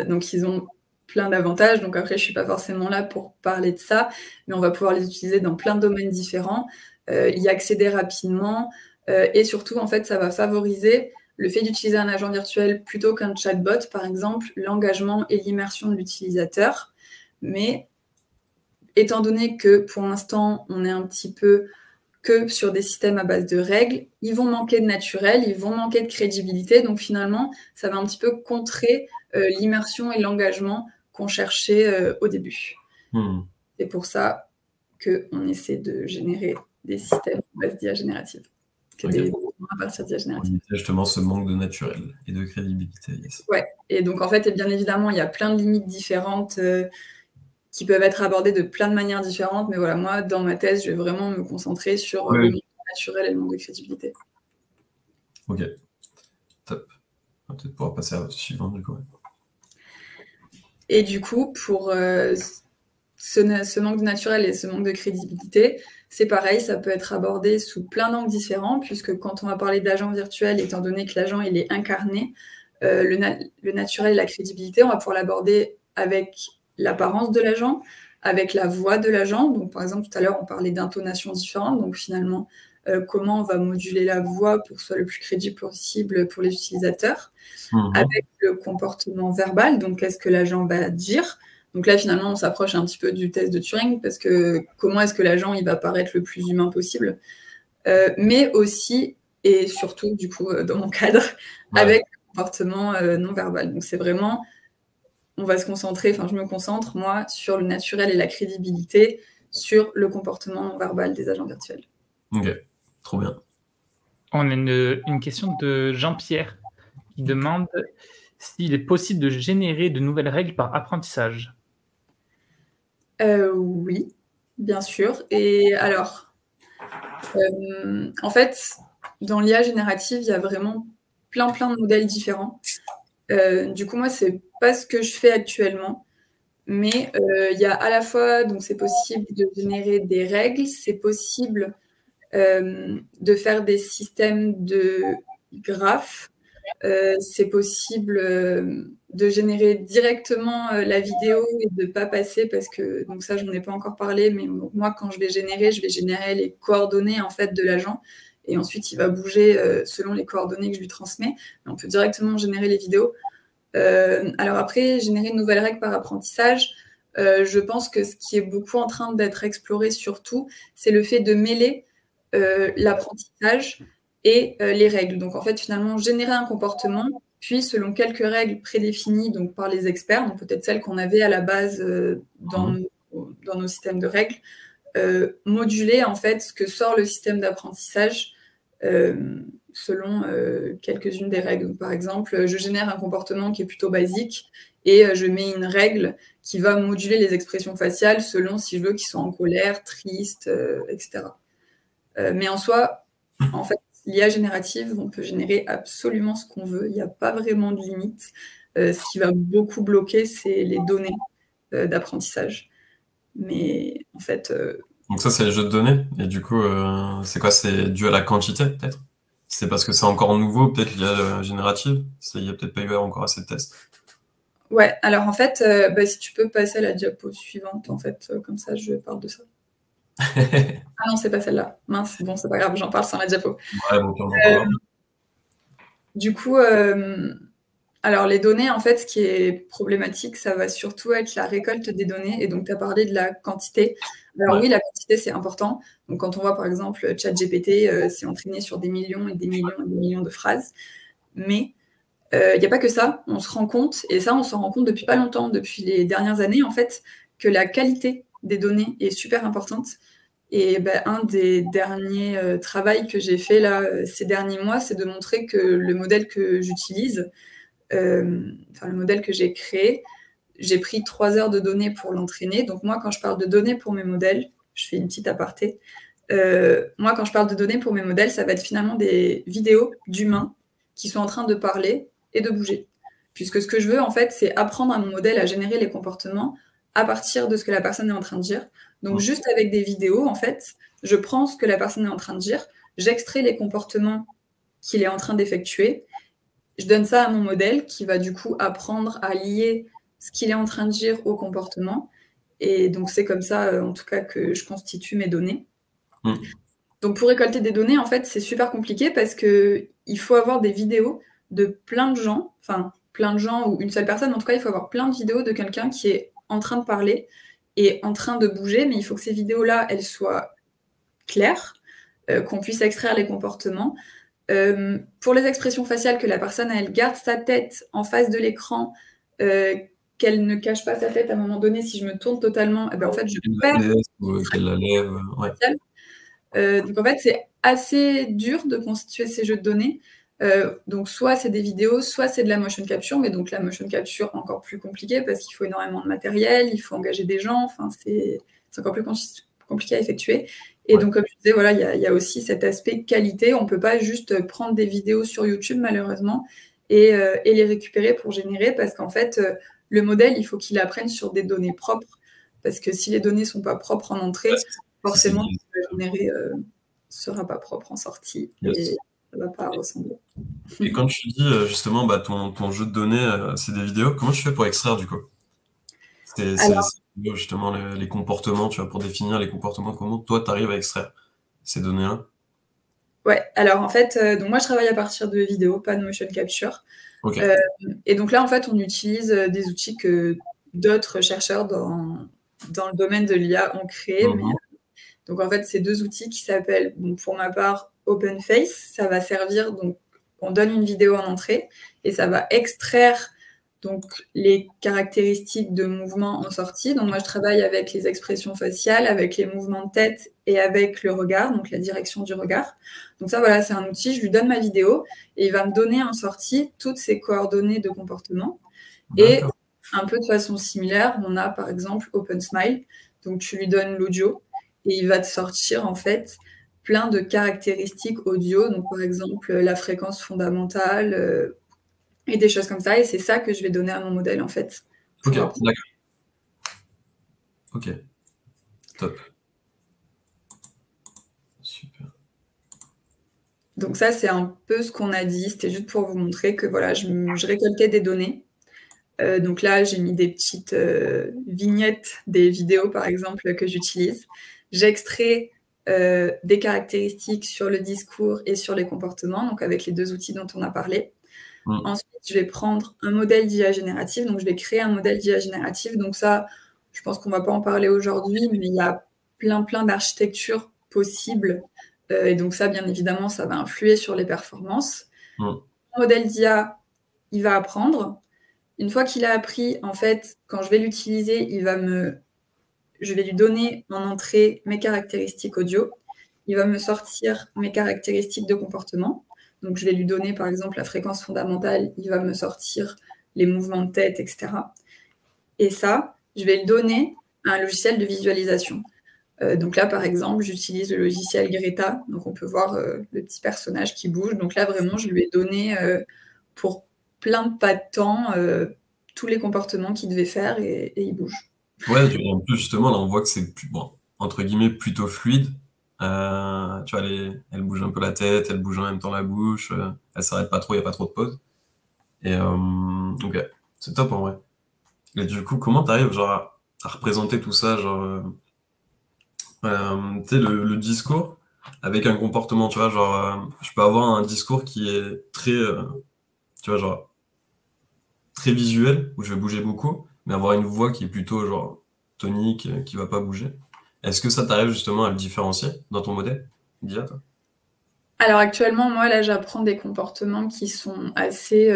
donc ils ont plein d'avantages. Donc après, je ne suis pas forcément là pour parler de ça, mais on va pouvoir les utiliser dans plein de domaines différents, y accéder rapidement, et surtout, en fait, ça va favoriser le fait d'utiliser un agent virtuel plutôt qu'un chatbot, par exemple, l'engagement et l'immersion de l'utilisateur. Mais étant donné que pour l'instant, on est un petit peu que sur des systèmes à base de règles, ils vont manquer de naturel, ils vont manquer de crédibilité. Donc finalement, ça va un petit peu contrer l'immersion et l'engagement qu'on cherchait au début. C'est pour ça qu'on essaie de générer des systèmes à base d'IA générative. À partir d'IA générative. Justement, ce manque de naturel et de crédibilité. Yes. Ouais, et donc en fait, et bien évidemment, il y a plein de limites différentes qui peuvent être abordées de plein de manières différentes. Mais voilà, moi, dans ma thèse, je vais vraiment me concentrer sur le manque naturel et le manque de crédibilité. Ok, top. On va peut-être pouvoir passer à la suivante, du coup. Et du coup, pour ce manque de naturel et ce manque de crédibilité, c'est pareil, ça peut être abordé sous plein d'angles différents, puisque quand on va parler d'agent virtuel, étant donné que l'agent il est incarné, le naturel et la crédibilité, on va pouvoir l'aborder avec l'apparence de l'agent, avec la voix de l'agent. Donc, par exemple, tout à l'heure, on parlait d'intonations différentes. Donc, finalement, comment on va moduler la voix pour que ce soit le plus crédible possible pour les utilisateurs. Avec le comportement verbal, donc qu'est-ce que l'agent va dire. Donc là, finalement, on s'approche un petit peu du test de Turing, parce que comment est-ce que l'agent il va paraître le plus humain possible. Mais aussi, et surtout, du coup, dans mon cadre, avec le comportement non verbal. Donc c'est vraiment, on va se concentrer, enfin je me concentre, moi, sur le naturel et la crédibilité, sur le comportement non verbal des agents virtuels. Ok, trop bien. On a une question de Jean-Pierre qui demande s'il est possible de générer de nouvelles règles par apprentissage. Oui, bien sûr. Et alors, en fait, dans l'IA générative, il y a vraiment plein de modèles différents. Du coup, moi, c'est pas ce que je fais actuellement, mais il y a à la fois, donc c'est possible de générer des règles, c'est possible de faire des systèmes de graphes, c'est possible de générer directement la vidéo et de ne pas passer, parce que, donc ça, je n'en ai pas encore parlé, mais moi, quand je vais générer les coordonnées en fait de l'agent, et ensuite, il va bouger selon les coordonnées que je lui transmets. On peut directement générer les vidéos. Alors après, générer une nouvelle règle par apprentissage, je pense que ce qui est beaucoup en train d'être exploré surtout, c'est le fait de mêler l'apprentissage et les règles. Donc en fait, finalement, générer un comportement, puis selon quelques règles prédéfinies donc, par les experts, donc peut-être celles qu'on avait à la base dans nos systèmes de règles, moduler en fait ce que sort le système d'apprentissage selon quelques-unes des règles. Donc, par exemple, je génère un comportement qui est plutôt basique et je mets une règle qui va moduler les expressions faciales selon si je veux qu'ils soient en colère, triste, etc. Mais en soi, en fait, l'IA générative, on peut générer absolument ce qu'on veut. Il n'y a pas vraiment de limite. Ce qui va beaucoup bloquer, c'est les données d'apprentissage. Mais en fait... Donc ça, c'est les jeux de données. Et du coup, c'est quoi? C'est dû à la quantité, peut-être? C'est parce que c'est encore nouveau, peut-être l'IA générative? Il n'y a peut-être pas eu encore assez de tests. Ouais, alors en fait, si tu peux passer à la diapo suivante, en fait, comme ça, je parle de ça. Ah non, c'est pas celle-là. Mince, bon, c'est pas grave, j'en parle sans la diapo. Ouais, bon, du coup, alors les données, en fait, ce qui est problématique, ça va surtout être la récolte des données. Et donc, tu as parlé de la quantité. Alors oui, la quantité, c'est important. Donc, quand on voit, par exemple, ChatGPT, c'est entraîné sur des millions et des millions et des millions de phrases. Mais il n'y a pas que ça. On se rend compte, et ça, on s'en rend compte depuis pas longtemps, depuis les dernières années, en fait, que la qualité des données est super importante. Et un des derniers travaux que j'ai fait là, ces derniers mois, c'est de montrer que le modèle que j'utilise, le modèle que j'ai créé, j'ai pris 3 heures de données pour l'entraîner. Donc moi, quand je parle de données pour mes modèles, je fais une petite aparté. Moi, quand je parle de données pour mes modèles, ça va être finalement des vidéos d'humains qui sont en train de parler et de bouger. Puisque ce que je veux, en fait, c'est apprendre à mon modèle à générer les comportements à partir de ce que la personne est en train de dire. Donc, juste avec des vidéos, en fait, je prends ce que la personne est en train de dire, j'extrais les comportements qu'il est en train d'effectuer, je donne ça à mon modèle qui va du coup apprendre à lier ce qu'il est en train de dire au comportement. Et donc, c'est comme ça, en tout cas, que je constitue mes données. Donc, pour récolter des données, en fait, c'est super compliqué parce qu'il faut avoir des vidéos de plein de gens, enfin, plein de gens ou une seule personne. En tout cas, il faut avoir plein de vidéos de quelqu'un qui est en train de parler et en train de bouger, mais il faut que ces vidéos-là, elles soient claires, qu'on puisse extraire les comportements. Pour les expressions faciales, que la personne, elle garde sa tête en face de l'écran, qu'elle ne cache pas sa tête à un moment donné. Si je me tourne totalement, en fait, je perds... Qu'elle la lève, ouais. Donc, en fait, c'est assez dur de constituer ces jeux de données. Donc, soit c'est des vidéos, soit c'est de la motion capture, mais donc la motion capture, encore plus compliqué parce qu'il faut énormément de matériel, il faut engager des gens, enfin, c'est encore plus compliqué à effectuer. Et donc, comme je disais, voilà, il y a aussi cet aspect qualité. On ne peut pas juste prendre des vidéos sur YouTube, malheureusement, et les récupérer pour générer, parce qu'en fait, le modèle, il faut qu'il apprenne sur des données propres, parce que si les données ne sont pas propres en entrée, forcément, ce que générer ne sera pas propre en sortie. Yes. ça va pas ressembler. Et quand tu dis justement ton jeu de données, c'est des vidéos, comment tu fais pour extraire du coup? C'est Alors, justement les comportements, tu vois, pour définir les comportements, comment toi tu arrives à extraire ces données-là? ouais, alors en fait, donc moi je travaille à partir de vidéos, pas de motion capture. Ok. Et donc là, en fait, on utilise des outils que d'autres chercheurs dans le domaine de l'IA ont créés. Mais, donc en fait, c'est 2 outils qui s'appellent, donc, pour ma part, OpenFace. Ça va servir, donc on donne une vidéo en entrée et ça va extraire donc les caractéristiques de mouvement en sortie. Donc moi, je travaille avec les expressions faciales, avec les mouvements de tête et avec le regard, donc la direction du regard. Donc ça, voilà, c'est un outil. Je lui donne ma vidéo et il va me donner en sortie toutes ces coordonnées de comportement. Et D'accord. un peu de façon similaire, on a par exemple OpenSmile. Donc tu lui donnes l'audio et il va te sortir en fait plein de caractéristiques audio. Donc par exemple la fréquence fondamentale et des choses comme ça. Et c'est ça que je vais donner à mon modèle en fait Ok, pour apprendre. d'accord. Ok, top. Super. Donc ça, c'est un peu ce qu'on a dit. C'était juste pour vous montrer que voilà, je récoltais des données. Donc là, j'ai mis des petites vignettes des vidéos, par exemple, que j'utilise. J'extrais des caractéristiques sur le discours et sur les comportements, donc avec les 2 outils dont on a parlé. Ensuite, je vais prendre un modèle d'IA générative. Donc, je vais créer un modèle d'IA générative. Donc ça, je pense qu'on ne va pas en parler aujourd'hui, mais il y a plein d'architectures possibles. Et donc ça, bien évidemment, ça va influer sur les performances. Le modèle d'IA, il va apprendre. Une fois qu'il a appris, en fait, quand je vais l'utiliser, je vais lui donner en entrée mes caractéristiques audio. Il va me sortir mes caractéristiques de comportement. Donc, je vais lui donner, par exemple, la fréquence fondamentale. Il va me sortir les mouvements de tête, etc. Et ça, je vais le donner à un logiciel de visualisation. Donc là, par exemple, j'utilise le logiciel Greta. Donc, on peut voir le petit personnage qui bouge. Donc là, vraiment, je lui ai donné pour plein de pas de temps tous les comportements qu'il devait faire et il bouge. Ouais, en plus, justement, là, on voit que c'est, bon, entre guillemets, plutôt fluide. Tu vois, elle bouge un peu la tête, elle bouge en même temps la bouche, elle s'arrête pas trop, il n'y a pas trop de pause. Et ok, c'est top en vrai. Et du coup, comment t'arrives genre, à représenter tout ça, genre, tu sais, le discours avec un comportement, tu vois, genre, je peux avoir un discours qui est très, tu vois, genre, très visuel, où je vais bouger beaucoup, mais avoir une voix qui est plutôt, genre, tonique, qui va pas bouger. Est-ce que ça t'arrive justement à le différencier dans ton modèle d'IA, toi? Alors actuellement, moi, là, j'apprends des comportements qui sont assez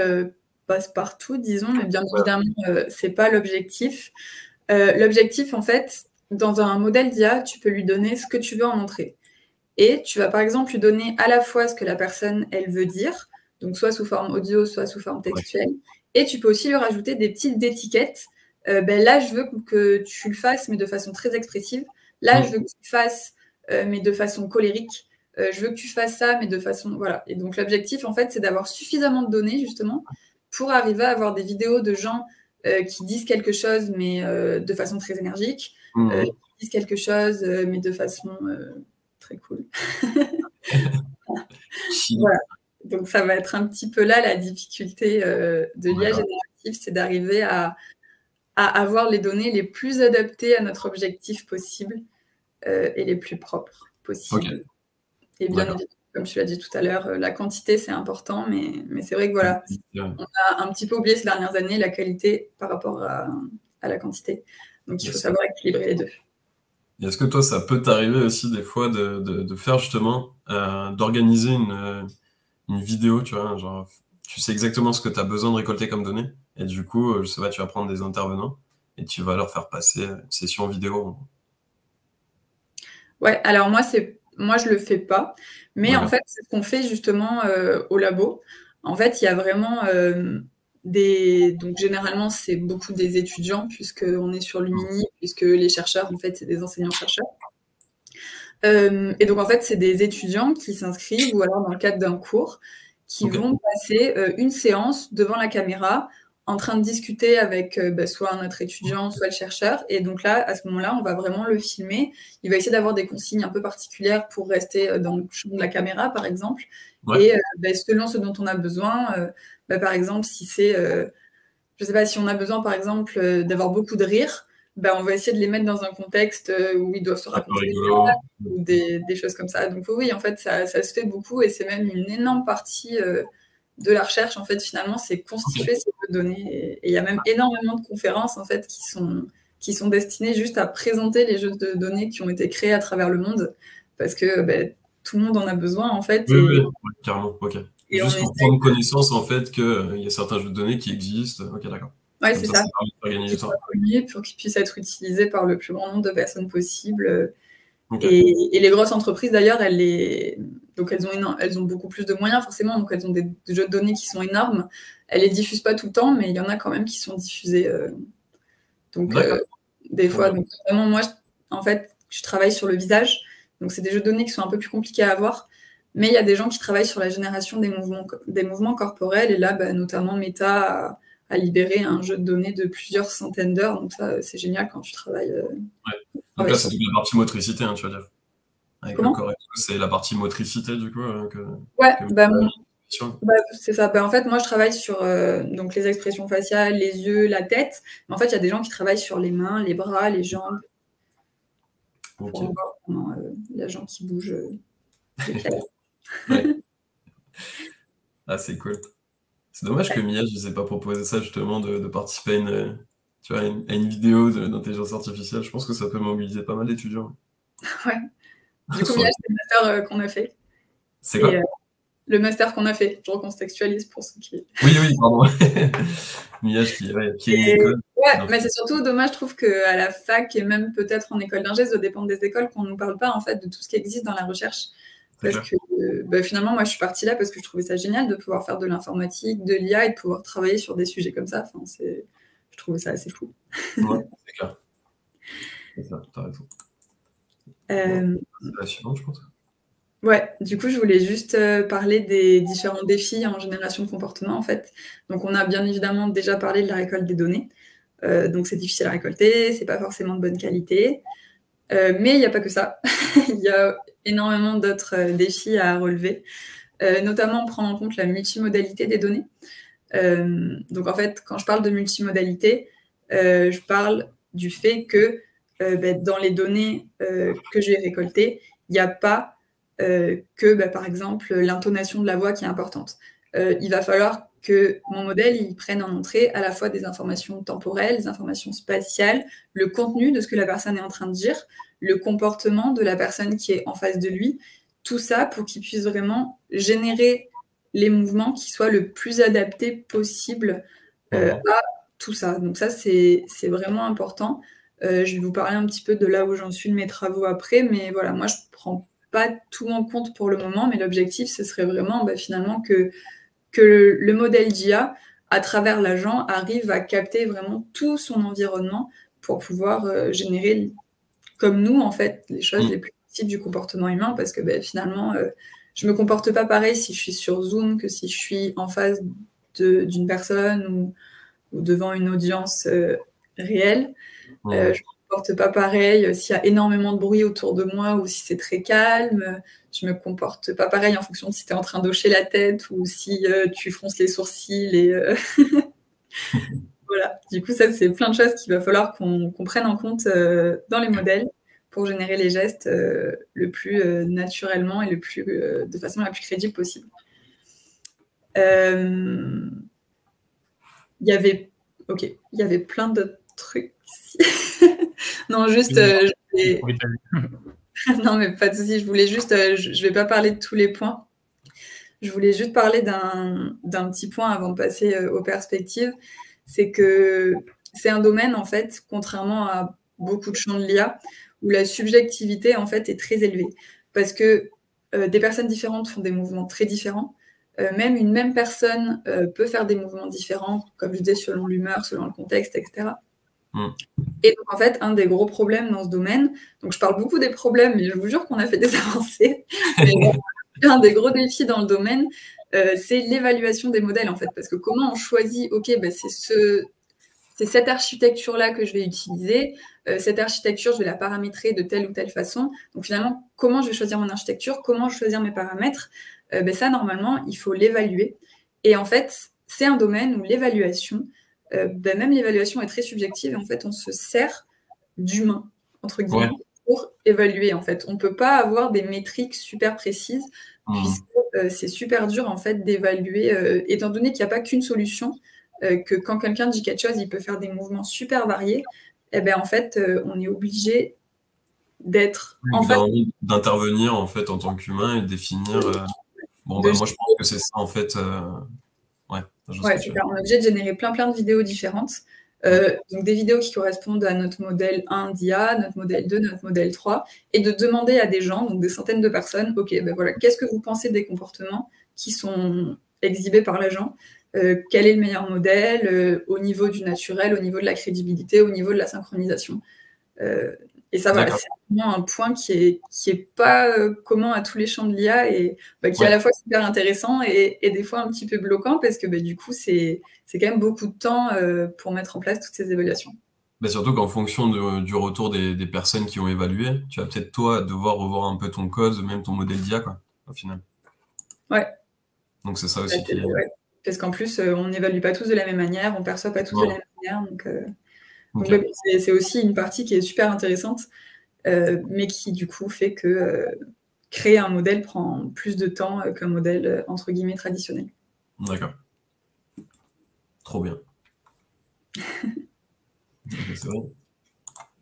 passe-partout, disons, mais bien évidemment, c'est pas l'objectif. L'objectif, en fait, dans un modèle d'IA, tu peux lui donner ce que tu veux en entrée. Et tu vas par exemple lui donner à la fois ce que la personne, elle veut dire, donc soit sous forme audio, soit sous forme textuelle. Et tu peux aussi lui rajouter des petites étiquettes. Ben là, je veux que tu le fasses, mais de façon très expressive. Là, je veux que tu le fasses, mais de façon colérique. Je veux que tu fasses ça, mais de façon... Voilà. Et donc, l'objectif, en fait, c'est d'avoir suffisamment de données, justement, pour arriver à avoir des vidéos de gens qui disent quelque chose, mais de façon très énergique, qui disent quelque chose, mais de façon très cool. Voilà. Donc, ça va être un petit peu là la difficulté de l'IA générative, c'est d'arriver à avoir les données les plus adaptées à notre objectif possible et les plus propres possibles. Et bien évidemment, comme tu l'as dit tout à l'heure, la quantité, c'est important, mais c'est vrai que voilà, on a un petit peu oublié ces dernières années la qualité par rapport à la quantité. Donc, il faut savoir équilibrer les deux. Et est-ce que toi, ça peut t'arriver aussi des fois de faire justement, d'organiser une vidéo, tu vois, genre, tu sais exactement ce que tu as besoin de récolter comme données, et du coup, je sais pas, tu vas prendre des intervenants, et tu vas leur faire passer une session vidéo. Ouais, alors moi, je le fais pas, mais en fait, c'est ce qu'on fait justement au labo. En fait, il y a vraiment donc généralement, c'est beaucoup des étudiants, puisqu'on est sur Lumini, puisque les chercheurs, en fait, c'est des enseignants-chercheurs. Et donc, en fait, c'est des étudiants qui s'inscrivent, ou alors dans le cadre d'un cours, qui vont passer une séance devant la caméra en train de discuter avec soit un autre étudiant, soit le chercheur. Et donc là, à ce moment-là, on va vraiment le filmer. Il va essayer d'avoir des consignes un peu particulières pour rester dans le champ de la caméra, par exemple. Et selon ce dont on a besoin, par exemple, si c'est, je sais pas, si on a besoin, par exemple, d'avoir beaucoup de rire, on va essayer de les mettre dans un contexte où ils doivent se raconter des choses comme ça. Donc oui, en fait, ça se fait beaucoup et c'est même une énorme partie de la recherche, en fait, finalement, c'est constituer ces données. Et il y a même énormément de conférences, en fait, qui sont destinées juste à présenter les jeux de données qui ont été créés à travers le monde, parce que tout le monde en a besoin, en fait. Oui, carrément, ok. Et juste pour prendre connaissance, en fait, qu'il y a certains jeux de données qui existent. Ok, d'accord. Oui, c'est ça. Pour qu'ils puissent être utilisés par le plus grand nombre de personnes possible. Okay. Et les grosses entreprises, d'ailleurs, elles ont beaucoup plus de moyens, forcément, donc elles ont des jeux de données qui sont énormes. Elles les diffusent pas tout le temps, mais il y en a quand même qui sont diffusés. Des fois. Donc, vraiment, moi, en fait, je travaille sur le visage. Donc, c'est des jeux de données qui sont un peu plus compliqués à avoir. Mais il y a des gens qui travaillent sur la génération des mouvements corporels. Et là, notamment, Meta a libéré un jeu de données de plusieurs centaines d'heures. Donc, ça, c'est génial quand tu travailles. Donc là, c'est toute la partie motricité, hein, tu vas dire. Comment ? C'est la partie motricité, du coup. C'est ça. En fait, moi, je travaille sur donc les expressions faciales, les yeux, la tête. Mais en fait, il y a des gens qui travaillent sur les mains, les bras, les jambes. Pour voir comment la jambe qui bouge. Ah, c'est cool. C'est dommage que Mia, je ne sais pas proposer ça, justement, de participer à une vidéo d'intelligence artificielle. Je pense que ça peut mobiliser pas mal d'étudiants. Ouais. Du coup, Mia, c'est le master qu'on a fait. C'est quoi ? Le master qu'on a fait. Je recontextualise pour ceux qui... Oui, pardon. Mia, qui est une école. Ouais, mais c'est surtout dommage, je trouve qu'à la fac et même peut-être en école d'ingé, ça dépend des écoles, qu'on ne nous parle pas en fait de tout ce qui existe dans la recherche. Parce que finalement, moi, je suis partie là parce que je trouvais ça génial de pouvoir faire de l'informatique, de l'IA et de pouvoir travailler sur des sujets comme ça. Enfin, je trouvais ça assez fou. Ouais, c'est clair. C'est ça, t'as raison. C'est la suivante, je pense. Ouais, du coup, je voulais juste parler des différents défis en génération de comportement, en fait. Donc, on a bien évidemment déjà parlé de la récolte des données. Donc, c'est difficile à récolter, c'est pas forcément de bonne qualité. Mais il n'y a pas que ça. Il y a énormément d'autres défis à relever, notamment prendre en compte la multimodalité des données. Donc, en fait, quand je parle de multimodalité, je parle du fait que dans les données que je vais récolter, il n'y a pas que, par exemple, l'intonation de la voix qui est importante. Il va falloir que mon modèle il prenne en entrée à la fois des informations temporelles, des informations spatiales, le contenu de ce que la personne est en train de dire, le comportement de la personne qui est en face de lui, tout ça pour qu'il puisse vraiment générer les mouvements qui soient le plus adaptés possible à tout ça. Donc ça, c'est vraiment important. Je vais vous parler un petit peu de là où j'en suis de mes travaux après, mais voilà, moi, je ne prends pas tout en compte pour le moment, mais l'objectif, ce serait vraiment finalement que le modèle d'IA, à travers l'agent, arrive à capter vraiment tout son environnement pour pouvoir générer, comme nous, en fait, les choses les plus possibles du comportement humain, parce que finalement, je ne me comporte pas pareil si je suis sur Zoom que si je suis en face d'une personne ou devant une audience réelle. Je ne me comporte pas pareil s'il y a énormément de bruit autour de moi ou si c'est très calme. Je ne me comporte pas pareil en fonction de si tu es en train d'hocher la tête ou si tu fronces les sourcils. Voilà. Du coup, ça, c'est plein de choses qu'il va falloir qu'on prenne en compte dans les modèles pour générer les gestes le plus naturellement et de façon la plus crédible possible. Il y avait plein d'autres trucs ici. Non, juste... Non, mais pas de souci. Je voulais juste... je vais pas parler de tous les points. Je voulais juste parler d'un petit point avant de passer aux perspectives. C'est que c'est un domaine, en fait, contrairement à beaucoup de champs de l'IA, où la subjectivité, en fait, est très élevée. Parce que des personnes différentes font des mouvements très différents. Même une même personne peut faire des mouvements différents, comme je disais, selon l'humeur, selon le contexte, etc. Et donc, en fait, un des gros problèmes dans ce domaine, donc je parle beaucoup des problèmes, mais je vous jure qu'on a fait des avancées, mais un des gros défis dans le domaine, c'est l'évaluation des modèles, en fait. Parce que comment on choisit, OK, ben, c'est cette architecture-là que je vais utiliser. Cette architecture, je vais la paramétrer de telle ou telle façon. Donc finalement, comment je vais choisir mon architecture? Comment choisir mes paramètres? Ben, ça, normalement, il faut l'évaluer. Et en fait, c'est un domaine où l'évaluation, ben, même l'évaluation est très subjective. Et en fait, on se sert d'humain, entre guillemets, pour évaluer. En fait, on ne peut pas avoir des métriques super précises, puisque c'est super dur, en fait, d'évaluer, étant donné qu'il n'y a pas qu'une solution, que quand quelqu'un dit quelque chose, il peut faire des mouvements super variés, et ben en fait, on est obligé d'être d'intervenir en fait en tant qu'humain et de définir. Moi, je pense que c'est ça en fait. Ouais, c'est ça. On est obligé de générer plein de vidéos différentes. Donc des vidéos qui correspondent à notre modèle 1 d'IA, notre modèle 2, notre modèle 3, et de demander à des gens, donc des centaines de personnes, OK, ben voilà, qu'est-ce que vous pensez des comportements qui sont exhibés par l'agent? Quel est le meilleur modèle au niveau du naturel, au niveau de la crédibilité, au niveau de la synchronisation. Et ça, voilà, c'est vraiment un point qui est pas commun à tous les champs de l'IA et qui est à la fois super intéressant et des fois un petit peu bloquant parce que du coup, c'est quand même beaucoup de temps pour mettre en place toutes ces évaluations. Surtout qu'en fonction du retour des personnes qui ont évalué, tu vas peut-être toi devoir revoir un peu ton code, même ton modèle d'IA, quoi, au final. Ouais. Donc c'est ça aussi qui est... Parce qu'en plus, on n'évalue pas tous de la même manière, on ne perçoit pas tous de la même manière. Donc c'est aussi une partie qui est super intéressante, mais qui du coup fait que créer un modèle prend plus de temps qu'un modèle entre guillemets traditionnel. D'accord. Trop bien. C'est vrai.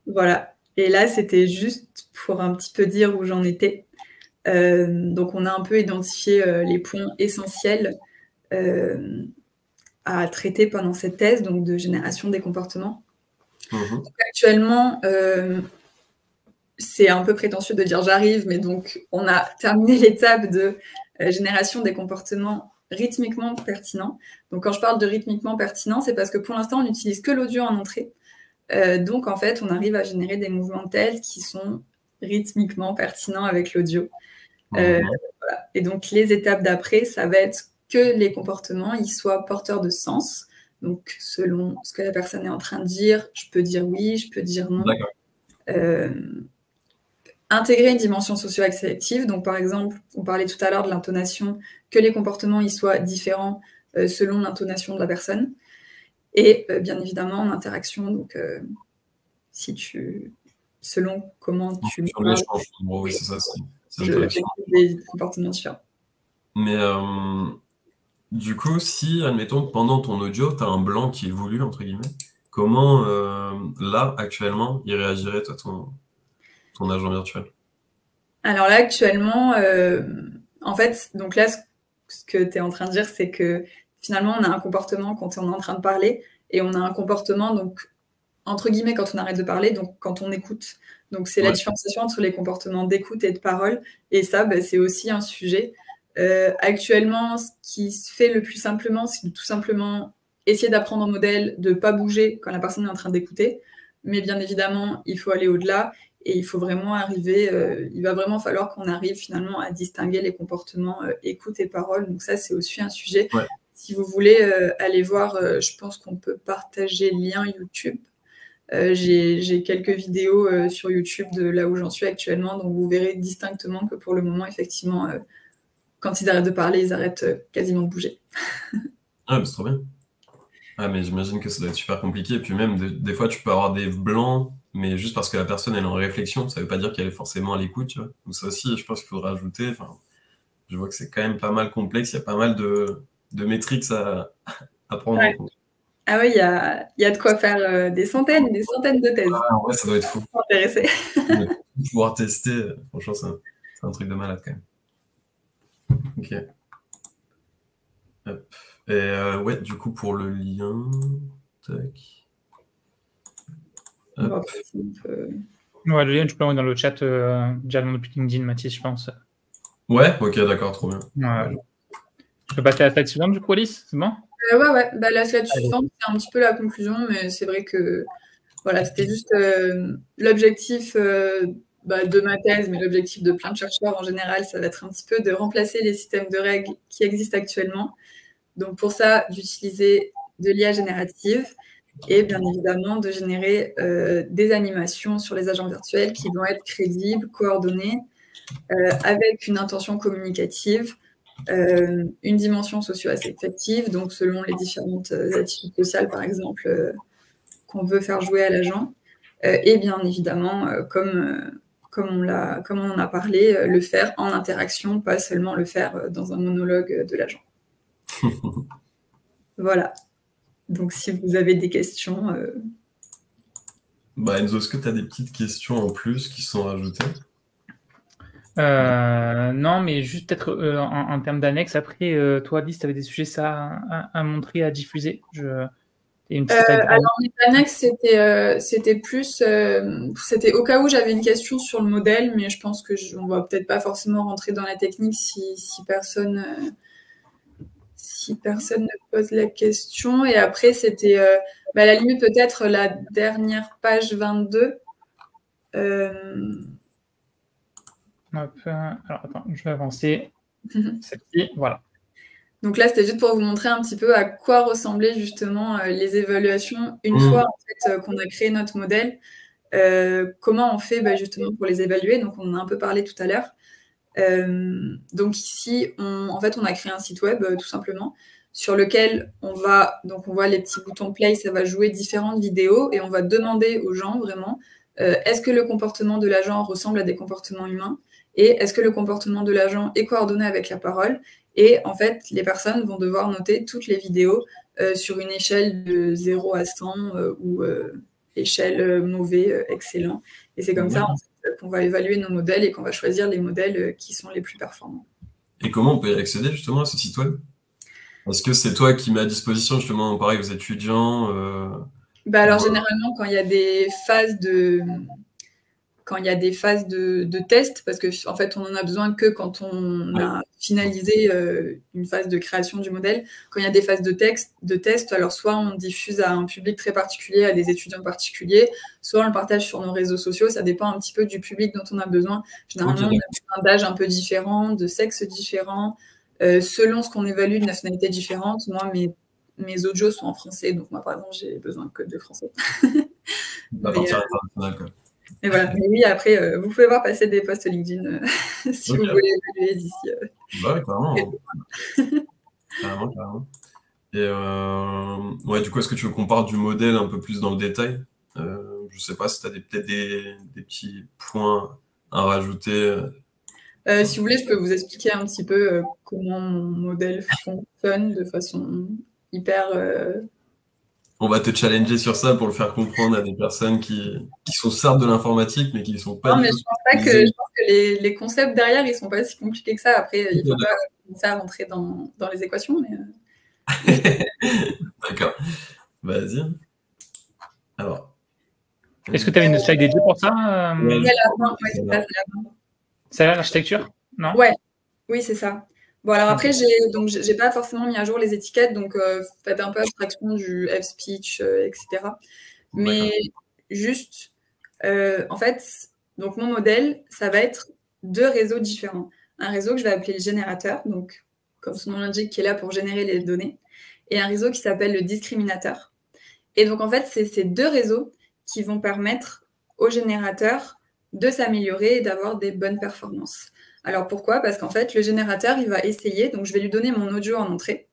Voilà. Et là, c'était juste pour un petit peu dire où j'en étais. Donc, on a un peu identifié les points essentiels à traiter pendant cette thèse, donc de génération des comportements. Donc, actuellement, c'est un peu prétentieux de dire j'arrive, mais donc on a terminé l'étape de génération des comportements rythmiquement pertinents. Donc quand je parle de rythmiquement pertinent, c'est parce que pour l'instant, on n'utilise que l'audio en entrée. Donc en fait, on arrive à générer des mouvements tels qui sont rythmiquement pertinents avec l'audio. Voilà. Et donc les étapes d'après, ça va être que les comportements ils soient porteurs de sens. Donc selon ce que la personne est en train de dire, je peux dire oui, je peux dire non. Intégrer une dimension socio-affective. Donc par exemple, on parlait tout à l'heure de l'intonation, que les comportements ils soient différents selon l'intonation de la personne. Et bien évidemment en interaction, donc selon comment tu parles, oui, c'est ça, des comportements différents. Mais du coup, si, admettons, pendant ton audio, tu as un blanc qui est voulu, entre guillemets, comment, là, actuellement, il réagirait, toi, ton agent virtuel? Alors là, actuellement, en fait, donc là, ce que tu es en train de dire, c'est que finalement, on a un comportement quand on est en train de parler et on a un comportement, donc, entre guillemets, quand on arrête de parler, donc quand on écoute. Donc, c'est la différenciation entre les comportements d'écoute et de parole. Et ça, c'est aussi un sujet. Actuellement, ce qui se fait le plus simplement, c'est de tout simplement essayer d'apprendre un modèle, de ne pas bouger quand la personne est en train d'écouter. Mais bien évidemment, il faut aller au-delà. Et il faut vraiment arriver, il va vraiment falloir qu'on arrive finalement à distinguer les comportements écoute et parole. Donc ça, c'est aussi un sujet. Si vous voulez aller voir, je pense qu'on peut partager le lien YouTube. J'ai quelques vidéos sur YouTube de là où j'en suis actuellement, donc vous verrez distinctement que pour le moment, effectivement, quand ils arrêtent de parler, ils arrêtent quasiment de bouger. Ah, c'est trop bien. Ah, mais j'imagine que ça doit être super compliqué. Et puis même, des fois, tu peux avoir des blancs, mais juste parce que la personne elle est en réflexion, ça veut pas dire qu'elle est forcément à l'écoute, tu vois. Donc ça aussi, je pense qu'il faudra ajouter. Enfin, je vois que c'est quand même pas mal complexe, il y a pas mal de métriques à prendre en compte. Ah oui, il y a de quoi faire des centaines de thèses. Ah, ouais, ça doit être fou. Intéressé. Pouvoir tester, franchement, c'est un truc de malade quand même. Ok. Hop. Et ouais, du coup, pour le lien, tac. Ouais, le lien, tu peux l'envoyer dans le chat déjà dans notre LinkedIn, Mathis, je pense. Ouais, ok, d'accord, trop bien. Ouais. Je peux passer à la slide suivante, du coup, Alice, c'est bon? Ouais. La slide suivante, c'est un petit peu la conclusion, mais c'est vrai que voilà, c'était juste l'objectif de ma thèse, mais l'objectif de plein de chercheurs en général, ça va être un petit peu de remplacer les systèmes de règles qui existent actuellement. Donc pour ça, d'utiliser de l'IA générative et bien évidemment de générer des animations sur les agents virtuels qui vont être crédibles, coordonnées, avec une intention communicative, une dimension socio-affective, donc selon les différentes attitudes sociales, par exemple, qu'on veut faire jouer à l'agent. Et bien évidemment, comme on en a parlé, le faire en interaction, pas seulement le faire dans un monologue de l'agent. Voilà. Donc, si vous avez des questions... Enzo, est-ce que tu as des petites questions en plus qui sont rajoutées? Non, mais juste peut-être en termes d'annexe. Après, toi, Alice, tu avais des sujets à montrer, à diffuser. Alors, les annexes, c'était plus... c'était au cas où j'avais une question sur le modèle, mais je pense qu'on va peut-être pas forcément rentrer dans la technique si personne ne pose la question. Et après, c'était à la limite peut-être la dernière page 22. Alors, attends, je vais avancer. Celle-ci, voilà. Donc là, c'était juste pour vous montrer un petit peu à quoi ressemblaient justement les évaluations une fois en fait, qu'on a créé notre modèle. Comment on fait justement pour les évaluer. Donc, on en a un peu parlé tout à l'heure. Donc ici, on a créé un site web tout simplement sur lequel on voit les petits boutons play, ça va jouer différentes vidéos et on va demander aux gens vraiment est-ce que le comportement de l'agent ressemble à des comportements humains et est-ce que le comportement de l'agent est coordonné avec la parole. Et en fait, les personnes vont devoir noter toutes les vidéos sur une échelle de 0 à 100 ou échelle mauvais, excellent. Et c'est comme ça, en fait, qu'on va évaluer nos modèles et qu'on va choisir les modèles qui sont les plus performants. Et comment on peut y accéder justement à ce site web? Est-ce que c'est toi qui mets à disposition justement, pareil, aux étudiants alors généralement, quand il y a des phases de test, parce que en fait, on en a besoin que quand on a finalisé une phase de création du modèle. Quand il y a des phases de test, alors soit on diffuse à un public très particulier, à des étudiants particuliers, soit on le partage sur nos réseaux sociaux. Ça dépend un petit peu du public dont on a besoin. Généralement, on a besoin d'âge un peu différent, de sexe différent, selon ce qu'on évalue, de nationalité différente. Moi, mes audios sont en français, donc moi, par exemple, j'ai besoin que de français. À partir international, quoi. Et voilà. Mais oui, après, vous pouvez voir passer des posts LinkedIn si vous voulez évaluer d'ici. Bah oui, carrément. Et du coup, est-ce que tu veux qu'on parle du modèle un peu plus dans le détail? Je sais pas si tu as peut-être des petits points à rajouter. Si vous voulez, je peux vous expliquer un petit peu comment mon modèle fonctionne de façon hyper... On va te challenger sur ça pour le faire comprendre à des personnes qui sont certes de l'informatique, mais qui ne sont pas je pense que les concepts derrière, ils ne sont pas si compliqués que ça. Après, il ne faut pas commencer à rentrer dans les équations. Mais... D'accord. Vas-y. Alors. Est-ce que tu avais une slide dédiée pour ça C'est là l'architecture? Non? Oui, c'est ça. Bon, alors après, j'ai pas forcément mis à jour les étiquettes, donc faites un peu abstraction du F-speech, etc. Mais juste, en fait, donc mon modèle, ça va être 2 réseaux différents. Un réseau que je vais appeler le générateur, donc comme son nom l'indique, qui est là pour générer les données, et un réseau qui s'appelle le discriminateur. Et donc, en fait, c'est ces 2 réseaux qui vont permettre au générateur de s'améliorer et d'avoir des bonnes performances. Alors pourquoi? Parce qu'en fait, le générateur, il va essayer, donc je vais lui donner mon audio en entrée,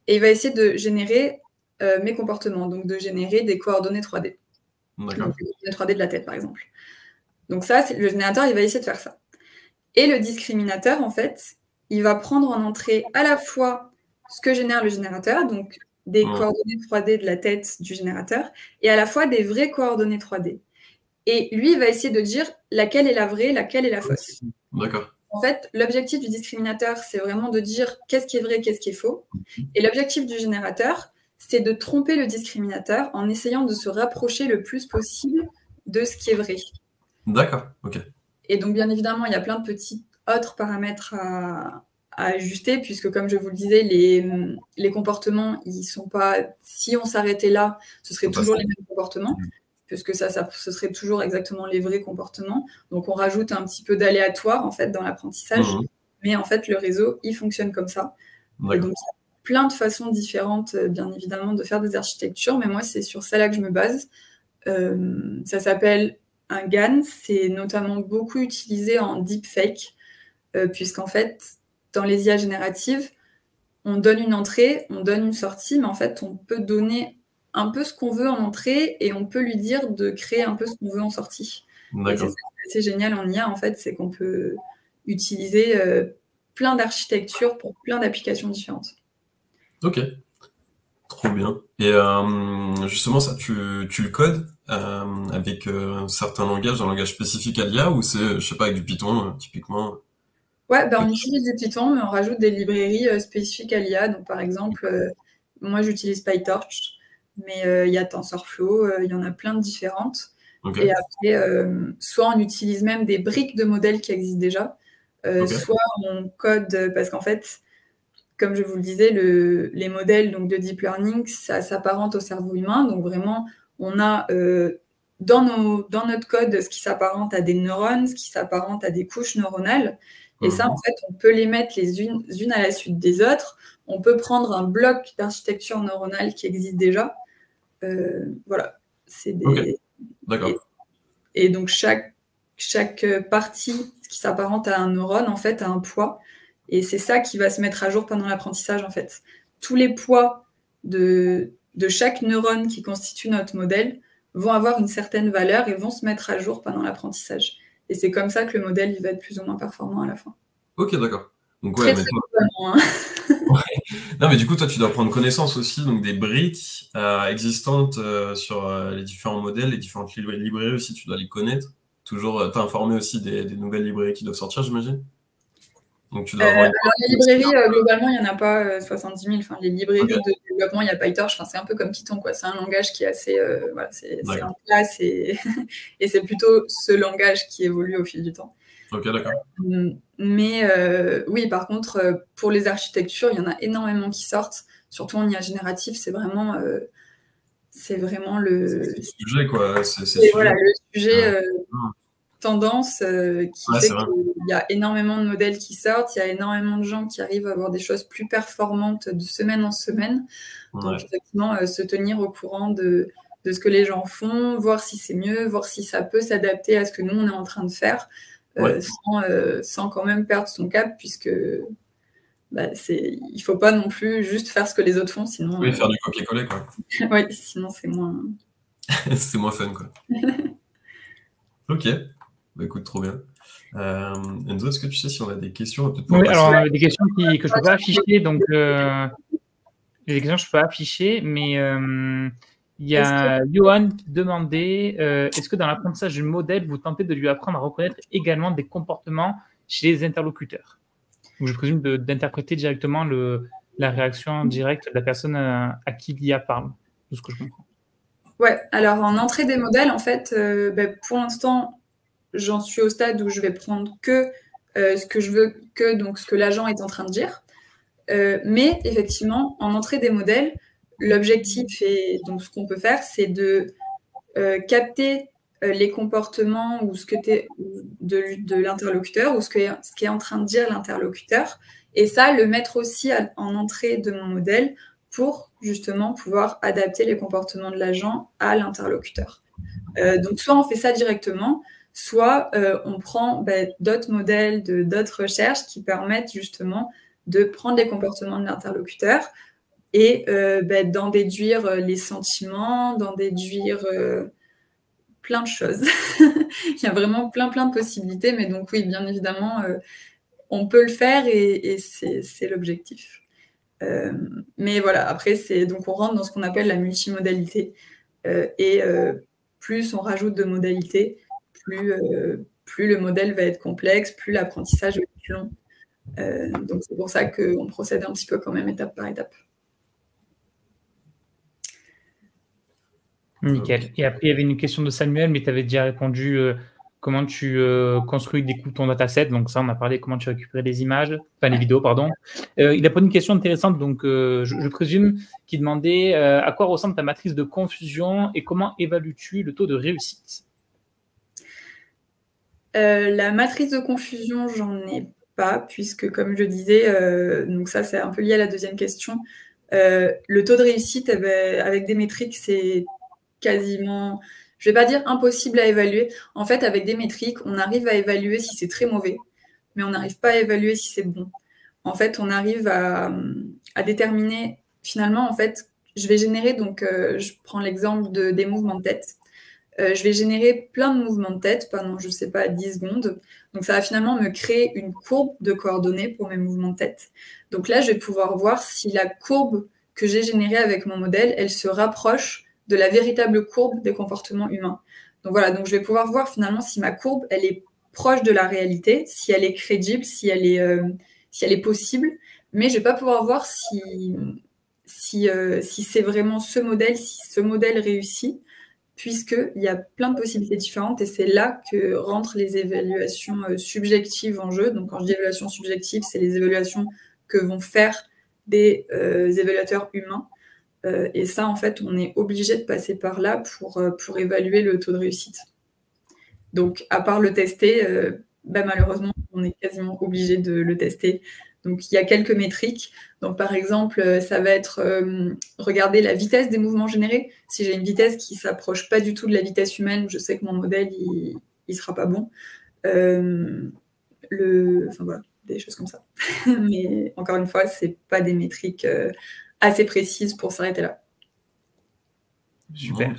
et il va essayer de générer mes comportements, donc de générer des coordonnées 3D. Donc, les 3D de la tête, par exemple. Donc ça, le générateur, il va essayer de faire ça. Et le discriminateur, en fait, il va prendre en entrée à la fois ce que génère le générateur, donc des coordonnées 3D de la tête du générateur, et à la fois des vraies coordonnées 3D. Et lui, il va essayer de dire laquelle est la vraie, laquelle est la fausse. D'accord. En fait, l'objectif du discriminateur, c'est vraiment de dire qu'est-ce qui est vrai, qu'est-ce qui est faux. Et l'objectif du générateur, c'est de tromper le discriminateur en essayant de se rapprocher le plus possible de ce qui est vrai. D'accord, ok. Et donc, bien évidemment, il y a plein de petits autres paramètres à ajuster, puisque, comme je vous le disais, les comportements, ils sont pas... Si on s'arrêtait là, ce serait toujours les mêmes comportements. Il puisque ce serait toujours exactement les vrais comportements. Donc, on rajoute un petit peu d'aléatoire, en fait, dans l'apprentissage. Mais en fait, le réseau, il fonctionne comme ça. Et donc, il y a plein de façons différentes, bien évidemment, de faire des architectures. Mais moi, c'est sur celle-là que je me base. Ça s'appelle un GAN. C'est notamment beaucoup utilisé en deepfake, puisqu'en fait, dans les IA génératives, on donne une entrée, on donne une sortie, mais en fait, on peut donner un peu ce qu'on veut en entrée et on peut lui dire de créer un peu ce qu'on veut en sortie. Et c'est ça qui est assez génial en IA, en fait, c'est qu'on peut utiliser plein d'architectures pour plein d'applications différentes. Ok, trop bien. Et justement, ça, tu le codes avec certains langages, un langage spécifique à l'IA, ou c'est, je sais pas, avec du Python, typiquement? Ouais, on utilise du Python, mais on rajoute des librairies spécifiques à l'IA. Donc, par exemple, moi, j'utilise PyTorch, mais il y a TensorFlow, il y en a plein de différentes. Okay. Et après, soit on utilise même des briques de modèles qui existent déjà, soit on code, parce qu'en fait, comme je vous le disais, les modèles donc, de deep learning, ça s'apparente au cerveau humain. Donc, vraiment, on a dans notre code ce qui s'apparente à des neurones, ce qui s'apparente à des couches neuronales. Et ça, en fait, on peut les mettre les unes à la suite des autres. On peut prendre un bloc d'architecture neuronale qui existe déjà. Voilà. C'est des... Okay. D'accord. Et donc, chaque partie qui s'apparente à un neurone, en fait, a un poids. Et c'est ça qui va se mettre à jour pendant l'apprentissage, en fait. Tous les poids de chaque neurone qui constitue notre modèle vont avoir une certaine valeur et vont se mettre à jour pendant l'apprentissage. Et c'est comme ça que le modèle il va être plus ou moins performant à la fin. Ok, d'accord. Donc, ouais, très hein. Ouais. Non, mais du coup, toi, tu dois prendre connaissance aussi donc, des briques existantes sur les différents modèles, les différentes librairies aussi, tu dois les connaître. Toujours t'informer aussi des nouvelles librairies qui doivent sortir, j'imagine. Donc, tu dois avoir alors, les librairies, globalement, il n'y en a pas 70 000. Enfin, les librairies de développement, il y a PyTorch. Enfin, c'est un peu comme Python, quoi. C'est un langage qui est assez... voilà, c'est en place et c'est plutôt ce langage qui évolue au fil du temps. Ok, d'accord. Mais oui, par contre, pour les architectures, il y en a énormément qui sortent. Surtout en IA générative, c'est vraiment le... C'est le sujet, quoi. Voilà, le sujet tendance qui fait qu'il y a énormément de modèles qui sortent, il y a énormément de gens qui arrivent à avoir des choses plus performantes de semaine en semaine. Donc, effectivement, se tenir au courant de ce que les gens font, voir si c'est mieux, voir si ça peut s'adapter à ce que nous, on est en train de faire, sans quand même perdre son cap, puisque il ne faut pas non plus juste faire ce que les autres font, sinon... Oui, faire du copier-coller, quoi. Oui, sinon c'est moins... c'est moins fun, quoi. Ok. Bah, écoute, trop bien. Enzo, est-ce que tu sais si on a des questions? Oui, alors on a des questions que je ne peux pas afficher, donc des questions que je ne peux pas afficher, mais il y a Johan qui demandait est-ce que dans l'apprentissage du modèle, vous tentez de lui apprendre à reconnaître également des comportements chez les interlocuteurs? Donc, je présume d'interpréter directement la réaction directe de la personne à qui l'IA parle, de ce que je comprends. Ouais, alors en entrée des modèles, en fait, pour l'instant, j'en suis au stade où je vais prendre que ce que je veux, donc ce que l'agent est en train de dire. Mais effectivement, en entrée des modèles, l'objectif et donc ce qu'on peut faire, c'est de capter les comportements ou ce que de l'interlocuteur ou ce qui est en train de dire l'interlocuteur, et ça, le mettre aussi en entrée de mon modèle pour justement pouvoir adapter les comportements de l'agent à l'interlocuteur. Donc, soit on fait ça directement, soit on prend d'autres modèles, d'autres recherches qui permettent justement de prendre les comportements de l'interlocuteur et d'en déduire les sentiments, d'en déduire plein de choses. Il y a vraiment plein de possibilités, mais donc oui, bien évidemment, on peut le faire et c'est l'objectif. Mais voilà, après, donc on rentre dans ce qu'on appelle la multimodalité. Et plus on rajoute de modalités, plus le modèle va être complexe, plus l'apprentissage va être plus long. Donc c'est pour ça qu'on procède un petit peu quand même étape par étape. Nickel. Et après, il y avait une question de Samuel, mais tu avais déjà répondu comment tu construis du coup ton dataset. Donc ça, on a parlé comment tu récupères les images, enfin les vidéos, pardon. Il a posé une question intéressante, donc je présume qu'il demandait à quoi ressemble ta matrice de confusion et comment évalues-tu le taux de réussite? La matrice de confusion, j'en ai pas, puisque comme je disais, donc ça c'est un peu lié à la deuxième question, le taux de réussite avec des métriques, c'est quasiment, je vais pas dire impossible à évaluer. En fait, avec des métriques, on arrive à évaluer si c'est très mauvais, mais on n'arrive pas à évaluer si c'est bon. En fait, on arrive à déterminer, finalement, en fait, je vais générer, donc je prends l'exemple des mouvements de tête. Je vais générer plein de mouvements de tête pendant, je sais pas, 10 secondes. Donc, ça va finalement me créer une courbe de coordonnées pour mes mouvements de tête. Donc là, je vais pouvoir voir si la courbe que j'ai générée avec mon modèle, elle se rapproche de la véritable courbe des comportements humains. Donc voilà, donc je vais pouvoir voir finalement si ma courbe, elle est proche de la réalité, si elle est crédible, si elle est possible, mais je vais pas pouvoir voir si c'est vraiment ce modèle, si ce modèle réussit, puisqu'il y a plein de possibilités différentes et c'est là que rentrent les évaluations subjectives en jeu. Donc quand je dis évaluation subjective, c'est les évaluations que vont faire des évaluateurs humains. Et ça, en fait, on est obligé de passer par là pour évaluer le taux de réussite. Donc, à part le tester, malheureusement, on est quasiment obligé de le tester. Donc, il y a quelques métriques. Donc, par exemple, ça va être regarder la vitesse des mouvements générés. Si j'ai une vitesse qui ne s'approche pas du tout de la vitesse humaine, je sais que mon modèle, il ne sera pas bon. Enfin, voilà, des choses comme ça. Mais encore une fois, ce n'est pas des métriques assez précises pour s'arrêter là. Super.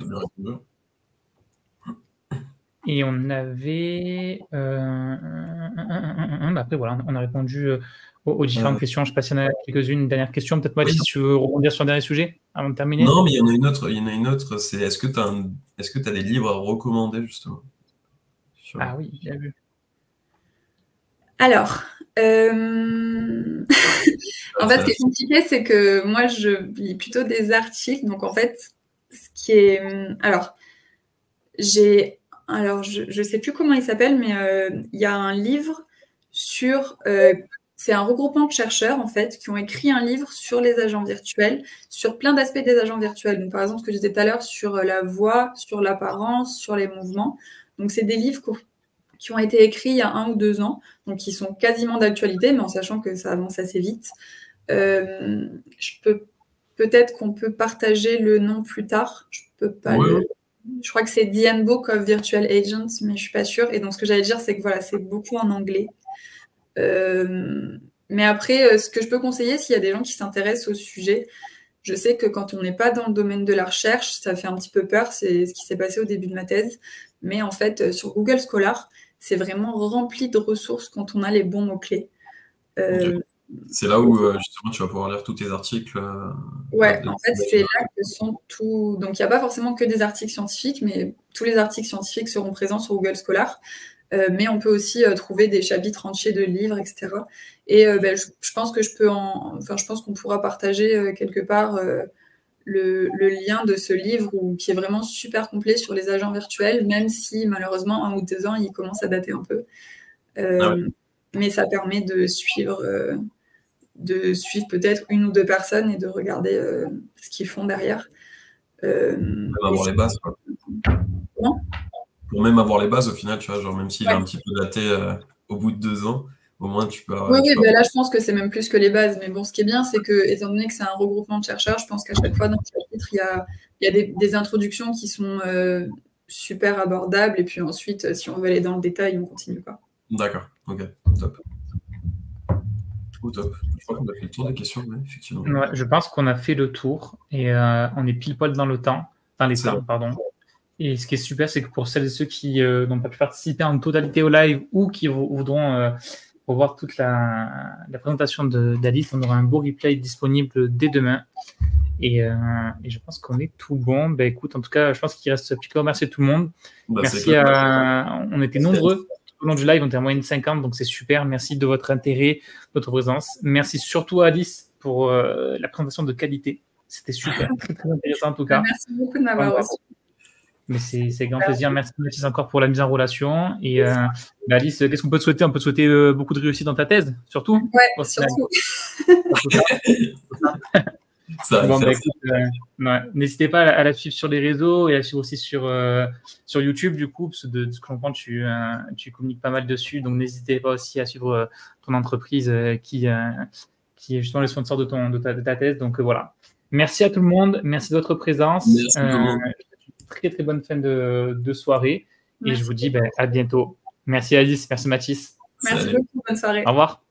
Et on avait... après, voilà, on a répondu aux différentes questions. Je sais pas s'il y en a quelques-unes. Une dernière question. Peut-être, Mathis, si tu veux rebondir sur un dernier sujet avant de terminer. Non, mais il y en a une autre. C'est est-ce que tu as des livres à recommander, justement? Ah oui, bien vu. Alors, en fait, ce qui est compliqué, c'est que moi, je lis plutôt des articles. Donc, en fait, ce qui est... Alors, je sais plus comment il s'appelle, mais il y a un livre sur... c'est un regroupement de chercheurs, en fait, qui ont écrit un livre sur les agents virtuels, sur plein d'aspects des agents virtuels. Donc, par exemple, ce que je disais tout à l'heure sur la voix, sur l'apparence, sur les mouvements. Donc, c'est des livres qui ont été écrits il y a 1 ou 2 ans, donc qui sont quasiment d'actualité, mais en sachant que ça avance assez vite. Peut-être qu'on peut partager le nom plus tard. Je peux pas Je crois que c'est The Handbook of Virtual Agents, mais je suis pas sûre. Et donc, ce que j'allais dire, c'est que voilà, c'est beaucoup en anglais. Mais après, ce que je peux conseiller, s'il y a des gens qui s'intéressent au sujet, je sais que quand on n'est pas dans le domaine de la recherche, ça fait un petit peu peur. C'est ce qui s'est passé au début de ma thèse. Mais en fait, sur Google Scholar, c'est vraiment rempli de ressources quand on a les bons mots-clés. Okay. C'est là où, justement, tu vas pouvoir lire tous tes articles. Ouais, en fait, c'est là que sont tous... Donc, il n'y a pas forcément que des articles scientifiques, mais tous les articles scientifiques seront présents sur Google Scholar. Mais on peut aussi trouver des chapitres entiers de livres, etc. Et je pense que je pense qu'on pourra partager quelque part le lien de ce livre qui est vraiment super complet sur les agents virtuels, même si malheureusement 1 ou 2 ans, il commence à dater un peu. Mais ça permet de suivre peut-être 1 ou 2 personnes et de regarder ce qu'ils font derrière. Même avoir les bases, quoi. Comment ? Pour même avoir les bases, au final, tu vois, genre même s'il est un petit peu daté au bout de 2 ans, au moins tu peux... Oui, là, je pense que c'est même plus que les bases. Mais bon, ce qui est bien, c'est que, étant donné que c'est un regroupement de chercheurs, je pense qu'à chaque fois, dans le chapitre, il y a des introductions qui sont super abordables. Et puis ensuite, si on veut aller dans le détail, on continue, quoi. D'accord, ok, top. Top. Je crois qu'on a fait le tour des questions, mais effectivement. Ouais, je pense qu'on a fait le tour et on est pile poil dans les temps, pardon. Et ce qui est super, c'est que pour celles et ceux qui n'ont pas pu participer en totalité au live ou qui voudront revoir toute la présentation d'Alice, on aura un beau replay disponible dès demain. Et je pense qu'on est tout bon. Ben, écoute, en tout cas, je pense qu'il reste plus qu'à remercier tout le monde. Merci on était nombreux tout au long du live, on était à moyenne 50, donc c'est super. Merci de votre intérêt, de votre présence. Merci surtout à Alice pour la présentation de qualité. C'était super, très, très intéressant en tout cas. Merci beaucoup de m'avoir reçu. Mais c'est grand plaisir. Merci Mathis encore pour la mise en relation. Et Alice, qu'est-ce qu'on peut te souhaiter? On peut te souhaiter beaucoup de réussite dans ta thèse, surtout. Ouais, surtout. Bon, bah, écoute, ouais. N'hésitez pas à la suivre sur les réseaux et à la suivre aussi sur YouTube, du coup, parce que de ce que je comprends, tu communiques pas mal dessus. Donc, n'hésitez pas aussi à suivre ton entreprise qui est justement le sponsor de ta thèse. Donc, voilà. Merci à tout le monde. Merci de votre présence. Merci très, très bonne fin de soirée. Merci. Et je vous dis à bientôt. Merci Alice. Merci Mathis. Merci beaucoup. Bonne soirée. Au revoir.